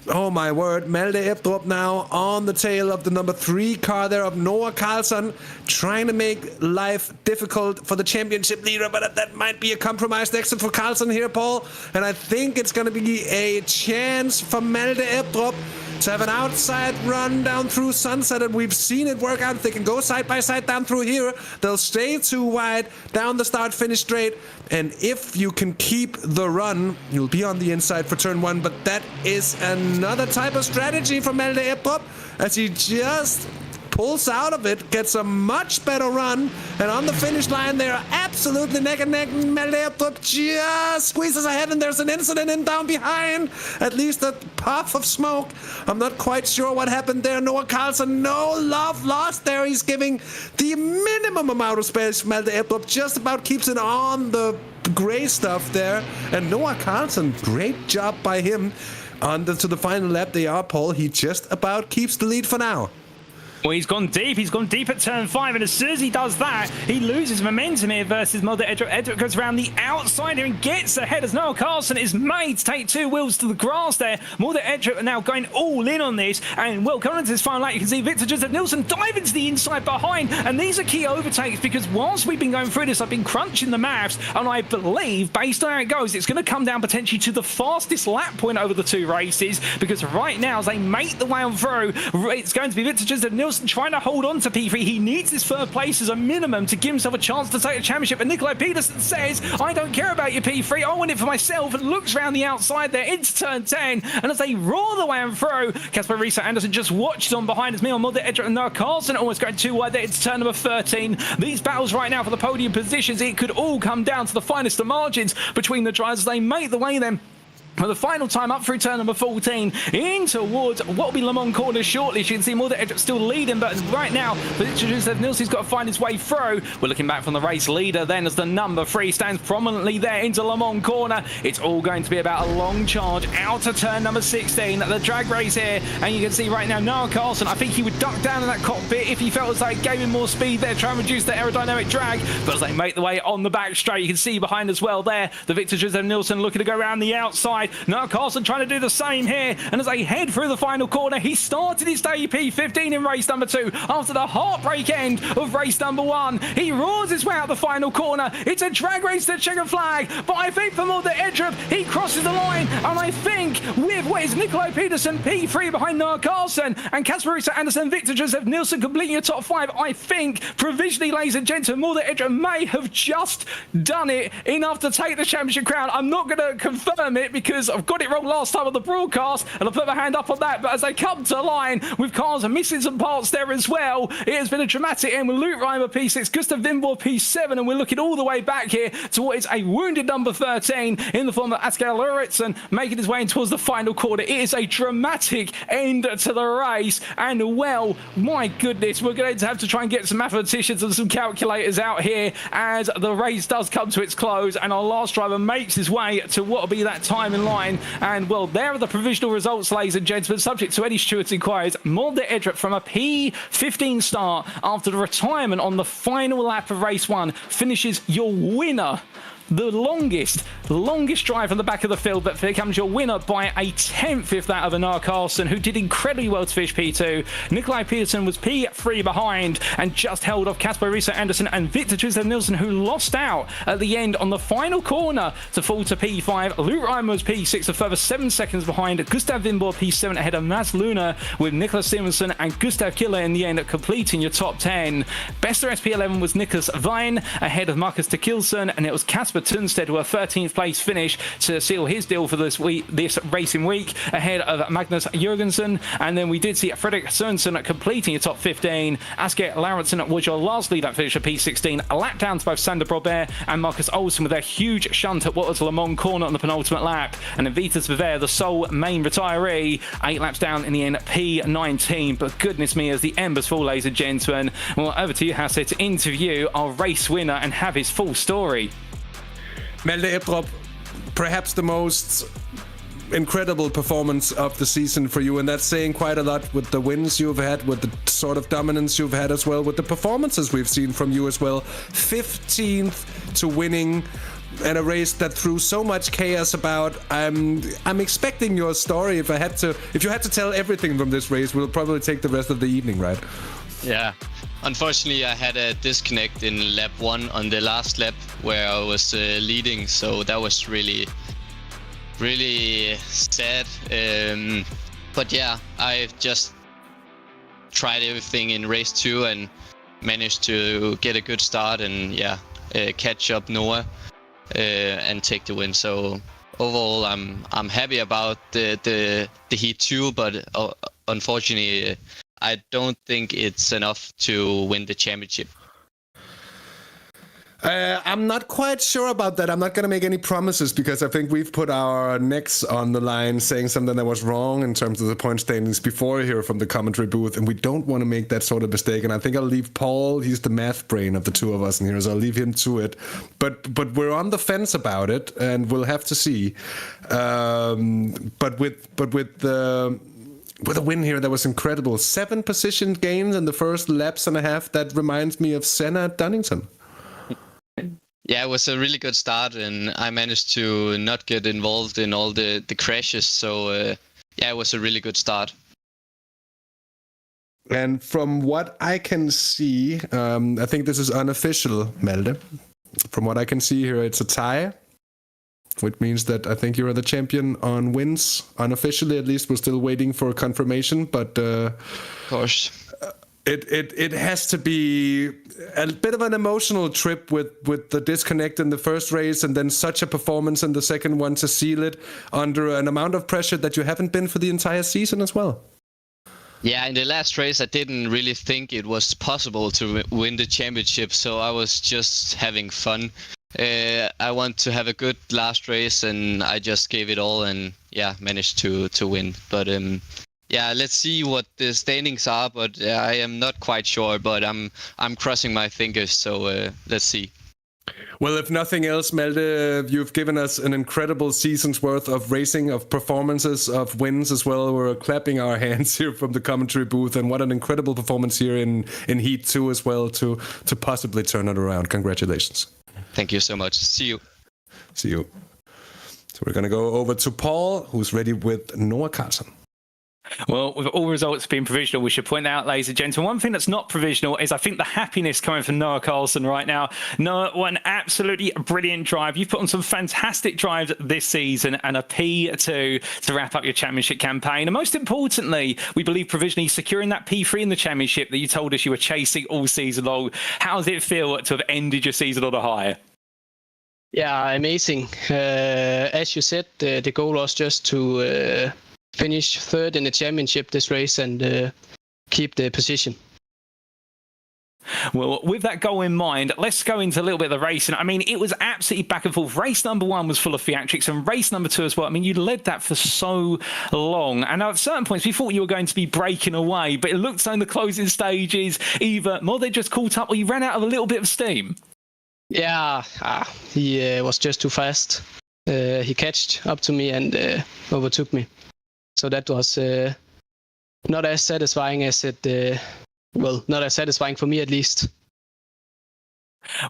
Oh my word, Malte Ebdrup now on the tail of the number 3 car there of Noah Carlson, trying to make life difficult for the championship leader, but that might be a compromised exit for Carlson here, Paul. And I think it's going to be a chance for Malte Ebdrup to have an outside run down through Sunset, and we've seen it work out. If they can go side by side down through here, they'll stay 2 wide down the start-finish straight, and if you can keep the run, you'll be on the inside for turn 1, but that is another type of strategy for Malte Ebdrup, as he just pulls out of it, gets a much better run, and on the finish line they are absolutely neck and neck. Malte Ebdrup just squeezes ahead, and there's an incident in down behind, at least a puff of smoke. I'm not quite sure what happened there. Noah Carlson, no love lost there. He's giving the minimum amount of space. Malte Ebdrup just about keeps it on the gray stuff there, and Noah Carlson, great job by him. On to the final lap they are, Paul. He just about keeps the lead for now. Well, he's gone deep. He's gone deep at turn 5, and as soon as he does that, he loses momentum here versus Malte Ebdrup. Ebdrup goes around the outside here and gets ahead as Noah Carlson is made to take 2 wheels to the grass there. Malte Ebdrup are now going all in on this, and well, coming into this final lap, you can see Victor Joseph Nilsson dive into the inside behind, and these are key overtakes because whilst we've been going through this, I've been crunching the maths, and I believe, based on how it goes, it's going to come down potentially to the fastest lap point over the 2 races, because right now, as they make the way on through, it's going to be Victor Joseph Nilsson trying to hold on to P3. He needs this 3rd place as a minimum to give himself a chance to take the championship. And Nikolaj Pedersen says, I don't care about your P3. I want it for myself. And looks around the outside there into turn 10. And as they roar the way on through, Kasper Riese Andersen just watches on behind as Malte Ebdrup and Noah Carlson almost going 2 wide there into turn number 13. These battles right now for the podium positions, it could all come down to the finest of margins between the drivers as they make the way then For the final time up through turn number 14, in towards what will be Le Mans corner shortly. You can see Mulder Edrup still leading, but right now, Nielsen's got to find his way through. We're looking back from the race leader then as the number 3 stands prominently there into Le Mans corner. It's all going to be about a long charge out to turn number 16, the drag race here. And you can see right now, Noah Carlson, I think he would duck down in that cockpit if he felt as though it gave him more speed there, trying to reduce the aerodynamic drag. But as they make the way on the back straight, you can see behind as well there, the Victor Joseph Nielsen looking to go around the outside. Noah Carlson trying to do the same here, and as they head through the final corner, he started his day P15 in race number 2 after the heartbreak end of race number 1. He roars his way out the final corner. It's a drag race to checkered flag, but I think for Mulder Edrup, he crosses the line, and I think with what is Nikolai Peterson P3 behind Noah Carlson and Kasper Risa Anderson, Victor Joseph Nielsen completing your top 5, I think provisionally, ladies and gentlemen, Mulder Edrup may have just done it enough to take the championship crown. I'm not going to confirm it because I've got it wrong last time on the broadcast, and I'll put my hand up on that. But as they come to line with cars missing some parts there as well, it has been a dramatic end with Luke Reimer P6, Gustav Wimborg P7, and we're looking all the way back here to what is a wounded number 13 in the form of Asger Lauritsen making his way in towards the final quarter. It is a dramatic end to the race, and well, my goodness, we're going to have to try and get some mathematicians and some calculators out here as the race does come to its close, and our last driver makes his way to what will be that time in line. And well, there are the provisional results, ladies and gentlemen, subject to any stewards' inquiries. Mulder Edrup from a P15 start after the retirement on the final lap of race 1 finishes your winner. The longest drive from the back of the field, but becomes your winner by a 10th, if that of Noah Carlson, who did incredibly well to finish P2. Nikolai Peterson was P3 behind and just held off Kasper Risa Anderson and Victor Joseph Nielsen, who lost out at the end on the final corner to fall to P5. Luke Reimer was P6, a further 7 seconds behind. Gustav Wimborg P7 ahead of Mads Luna, with Nicholas Stevenson and Gustav Killer in the end completing your top 10. Bester SP11 was Niklas Wein ahead of Marcus Tekilson, and it was Kasper Tunstead who a 13th place finish to seal his deal for this racing week ahead of Magnus Jørgensen. And then we did see Fredrik Sørensen completing your top 15. Asger Lauritsen was your last lead-up finish at P16, a lap down to both Sander Brobert and Marcus Olsen with their huge shunt at what was Le Mans corner on the penultimate lap. And then Vitas Viver, the sole main retiree, 8 laps down in the end, P19. But goodness me, as the embers fall, ladies and gentlemen. Well, over to you, Hasse, to interview our race winner and have his full story. Malte Ebdrup, perhaps the most incredible performance of the season for you, and that's saying quite a lot with the wins you've had, with the sort of dominance you've had as well, with the performances we've seen from you as well. 15th to winning in a race that threw so much chaos about. I'm expecting your story. If you had to tell everything from this race, we'll probably take the rest of the evening, right? Yeah. Unfortunately, I had a disconnect in lap 1 on the last lap where I was leading, so that was really sad. But yeah, I just tried everything in race 2 and managed to get a good start and catch up Noah and take the win. So overall, I'm happy about the Heat 2, but unfortunately, I don't think it's enough to win the championship. I'm not quite sure about that. I'm not going to make any promises because I think we've put our necks on the line saying something that was wrong in terms of the point standings before here from the commentary booth, and we don't want to make that sort of mistake. And I think I'll leave Paul, he's the math brain of the two of us in here, so I'll leave him to it. But we're on the fence about it, and we'll have to see. But with a win here that was incredible. 7 position gains in the first laps and a half. That reminds me of Senna at Donington. Yeah, it was a really good start, and I managed to not get involved in all the crashes. So, it was a really good start. And from what I can see, I think this is unofficial, Malte. From what I can see here, it's a tie. Which means that I think you're the champion on wins. Unofficially, at least, we're still waiting for confirmation. But of course, it has to be a bit of an emotional trip with the disconnect in the first race and then such a performance in the second one to seal it under an amount of pressure that you haven't been for the entire season as well. Yeah, in the last race, I didn't really think it was possible to win the championship, so I was just having fun. I want to have a good last race, and I just gave it all, and yeah, managed to win. But yeah, let's see what the standings are. But I am not quite sure. But I'm crossing my fingers. So let's see. Well, if nothing else, Malte, you've given us an incredible season's worth of racing, of performances, of wins as well. We're clapping our hands here from the commentary booth, and what an incredible performance here in Heat 2 as well to possibly turn it around. Congratulations. Thank you so much. See you. See you. So we're going to go over to Paul, who's ready with Noah Carlson. Well, with all results being provisional, we should point out, ladies and gentlemen, one thing that's not provisional is I think the happiness coming from Noah Carlson right now. Noah, what an absolutely brilliant drive. You've put on some fantastic drives this season and a P2 to wrap up your championship campaign. And most importantly, we believe provisionally securing that P3 in the championship that you told us you were chasing all season long. How does it feel to have ended your season on a high? Yeah, amazing. As you said, the goal was just to finish third in the championship this race and keep the position. Well, with that goal in mind, let's go into a little bit of the racing. I mean, it was absolutely back and forth. Race number 1 was full of theatrics, and race number 2 as well. I mean, you led that for so long. And at certain points, we thought you were going to be breaking away, but it looked so in the closing stages, either Mode just caught up or you ran out of a little bit of steam. Yeah, he was just too fast. He catched up to me and overtook me. So that was not as satisfying as it, not as satisfying for me at least.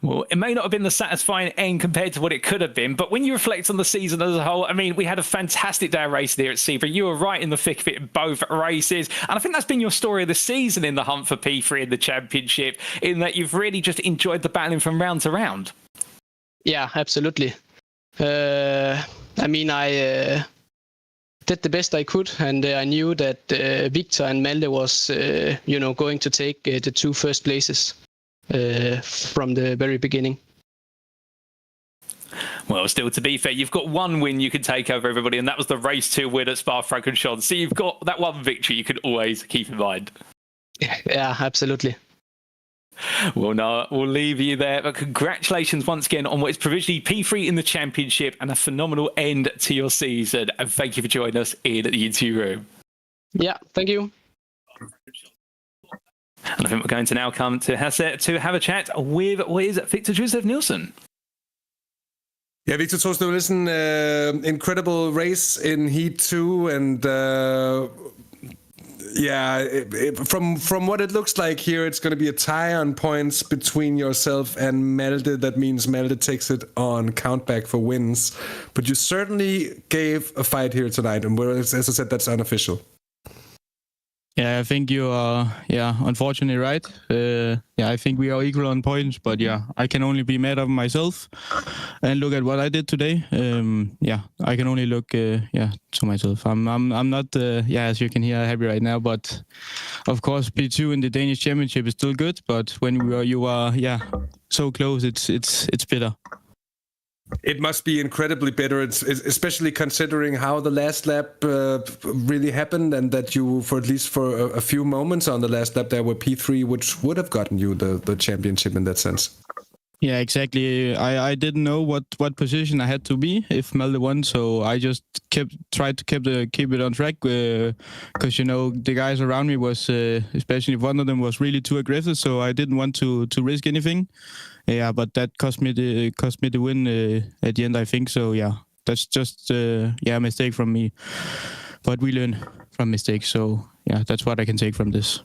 Well, it may not have been the satisfying end compared to what it could have been, but when you reflect on the season as a whole, I mean, we had a fantastic day of racing here at Sebring. You were right in the thick of it in both races, and I think that's been your story of the season in the hunt for P3 in the championship, in that you've really just enjoyed the battling from round to round. Yeah, absolutely. I mean, I did the best I could, and I knew that Victor and Malte was, going to take the 2 first places from the very beginning. Well, still, to be fair, you've got one win you can take over everybody, and that was the race 2 win at Spa-Francorchamps. So you've got that one victory you can always keep in mind. Yeah, absolutely. Well, no, we'll leave you there. But congratulations once again on what is provisionally P3 in the championship and a phenomenal end to your season. And thank you for joining us in the interview room. Yeah, thank you. And I think we're going to now come to Hasse to have a chat with Victor Joseph Nielsen. Yeah, Victor Joseph Nielsen, incredible race in Heat 2, and from what it looks like here, it's going to be a tie on points between yourself and Malte. That means Malte takes it on countback for wins. But you certainly gave a fight here tonight, and as I said, that's unofficial. Yeah, I think you are, unfortunately right. I think we are equal on points, but I can only be mad at myself and look at what I did today. I can only look, to myself. I'm not, as you can hear, happy right now, but of course, P2 in the Danish championship is still good, but when you are so close, it's bitter. It must be incredibly bitter, especially considering how the last lap really happened, and that you, for at least for a few moments on the last lap, there were P3, which would have gotten you the championship in that sense. Yeah, exactly. I didn't know what position I had to be if Malte won, so I just tried to keep it on track because the guys around me was, especially one of them was really too aggressive, so I didn't want to risk anything. Yeah, but that cost me the win at the end, I think. So that's just a mistake from me. But we learn from mistakes, so that's what I can take from this.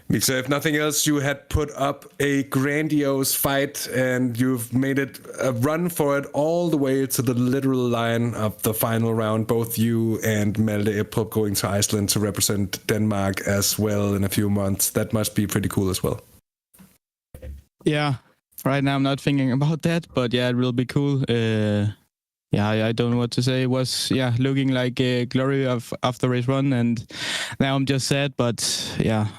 Victor, if nothing else, you had put up a grandiose fight, and you've made it a run for it all the way to the literal line of the final round. Both you and Malte Ebrup going to Iceland to represent Denmark as well in a few months. That must be pretty cool as well. Yeah, right now I'm not thinking about that, but it will be cool. I don't know what to say. It was looking like a glory after race 1, and now I'm just sad. But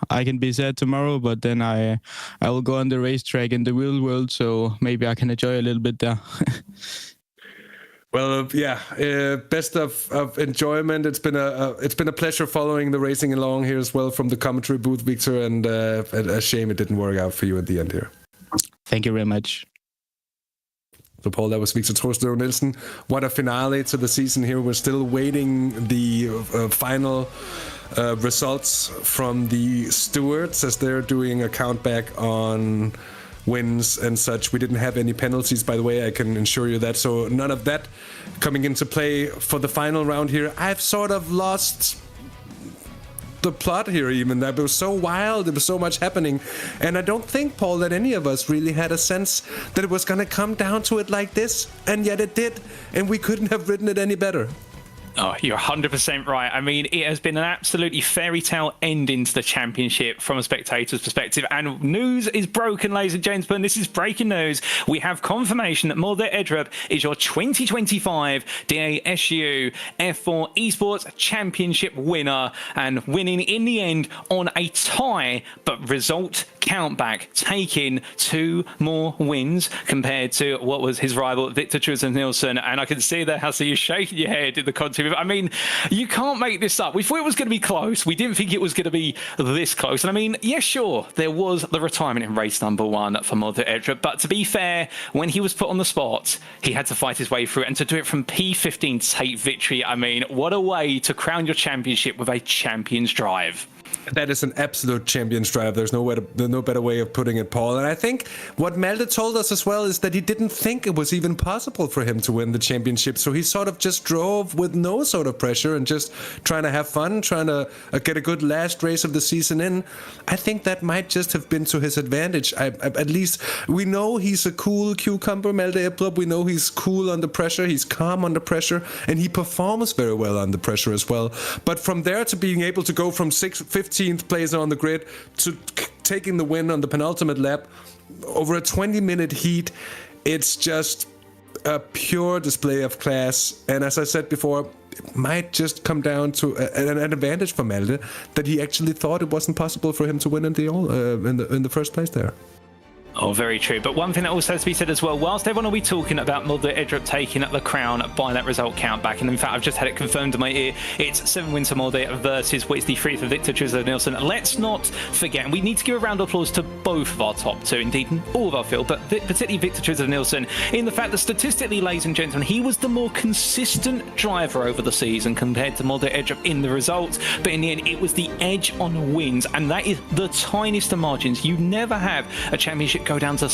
I can be sad tomorrow. But then I will go on the racetrack in the real world, so maybe I can enjoy a little bit there. Well, best of enjoyment. It's been a pleasure following the racing along here as well from the commentary booth, Victor, and a shame it didn't work out for you at the end here. Thank you very much. So Paul, that was Victor Trostero Nielsen. What a finale to the season here. We're still waiting the final results from the stewards as they're doing a countback on wins and such. We didn't have any penalties, by the way, I can assure you that. So none of that coming into play for the final round here. I've sort of lost the plot here even. That was so wild, there was so much happening, and I don't think, Paul, that any of us really had a sense that it was going to come down to it like this, and yet it did, and we couldn't have written it any better. Oh, you're 100% right. I mean, it has been an absolutely fairy tale ending to the championship from a spectator's perspective. And news is broken, ladies and gentlemen. This is breaking news. We have confirmation that Mulder Edrup is your 2025 DASU F4 Esports Championship winner, and winning in the end on a tie, but result countback, taking 2 more wins compared to what was his rival Victor Trostero Nielsen. And I can see that, Hasse, you're shaking your head in the content. I mean, you can't make this up. We thought it was going to be close. We didn't think it was going to be this close. And I mean, yeah, sure, there was the retirement in race number 1 for Mulder Edrup. But to be fair, when he was put on the spot, he had to fight his way through. And to do it from P15 to take victory, I mean, what a way to crown your championship with a champion's drive. That is an absolute champion's drive. There's no better way of putting it, Paul. And I think what Malte told us as well is that he didn't think it was even possible for him to win the championship. So he sort of just drove with no sort of pressure and just trying to have fun, trying to get a good last race of the season in. I think that might just have been to his advantage. At least we know he's a cool cucumber, Malte Edrup. We know he's cool under pressure. He's calm under pressure, and he performs very well under pressure as well. But from there to being able to go from 15th place on the grid to taking the win on the penultimate lap over a 20-minute heat, it's just a pure display of class. And as I said before, it might just come down to an advantage for Malte that he actually thought it wasn't possible for him to win in the first place there. Oh, very true. But one thing that also has to be said as well, whilst everyone will be talking about Mulder Edrup taking the crown by that result countback, and in fact, I've just had it confirmed in my ear, it's 7 wins for Mulder versus what is the 3 for Victor Trostero Nielsen. Let's not forget, and we need to give a round of applause to both of our top 2, indeed, all of our field, but particularly Victor Trostero Nielsen, in the fact that statistically, ladies and gentlemen, he was the more consistent driver over the season compared to Mulder Edrup in the results, but in the end, it was the edge on wins, and that is the tiniest of margins. You never have a championship go down to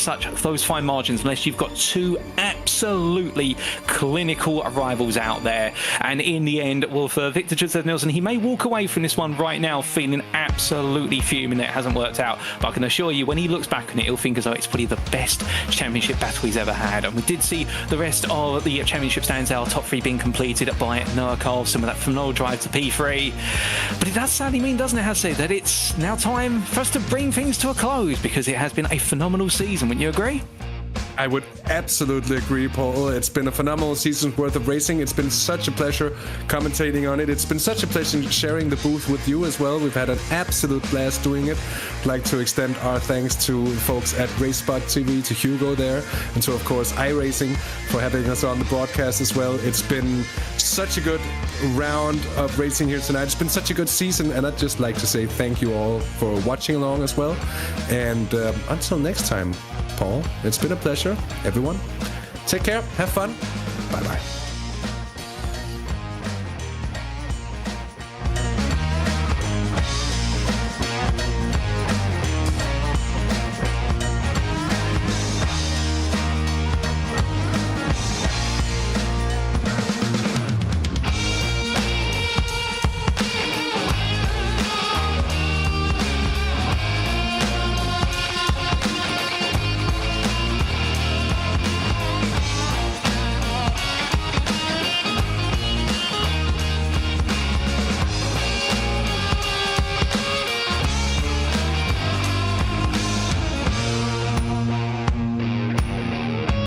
those fine margins unless you've got 2 absolutely clinical rivals out there. And in the end, well, for Victor Trostero Nielsen, he may walk away from this one right now feeling absolutely fuming that it hasn't worked out. But I can assure you, when he looks back on it, he'll think as though it's probably the best championship battle he's ever had. And we did see the rest of the championship stands, our top 3 being completed by Noah Carlson with that phenomenal drive to P3. But it does sadly mean, doesn't it, Hasse, that it's now time for us to bring things to a close, because it has been a phenomenal season. Wouldn't you agree? I would absolutely agree, Paul. It's been a phenomenal season's worth of racing. It's been such a pleasure commentating on it. It's been such a pleasure sharing the booth with you as well. We've had an absolute blast doing it. I'd like to extend our thanks to folks at RaceSpotTV, to Hugo there, and to, of course, iRacing for having us on the broadcast as well. It's been such a good round of racing here tonight. It's been such a good season, and I'd just like to say thank you all for watching along as well. And until next time, Paul, it's been a pleasure. Everyone, take care, have fun. Bye-bye.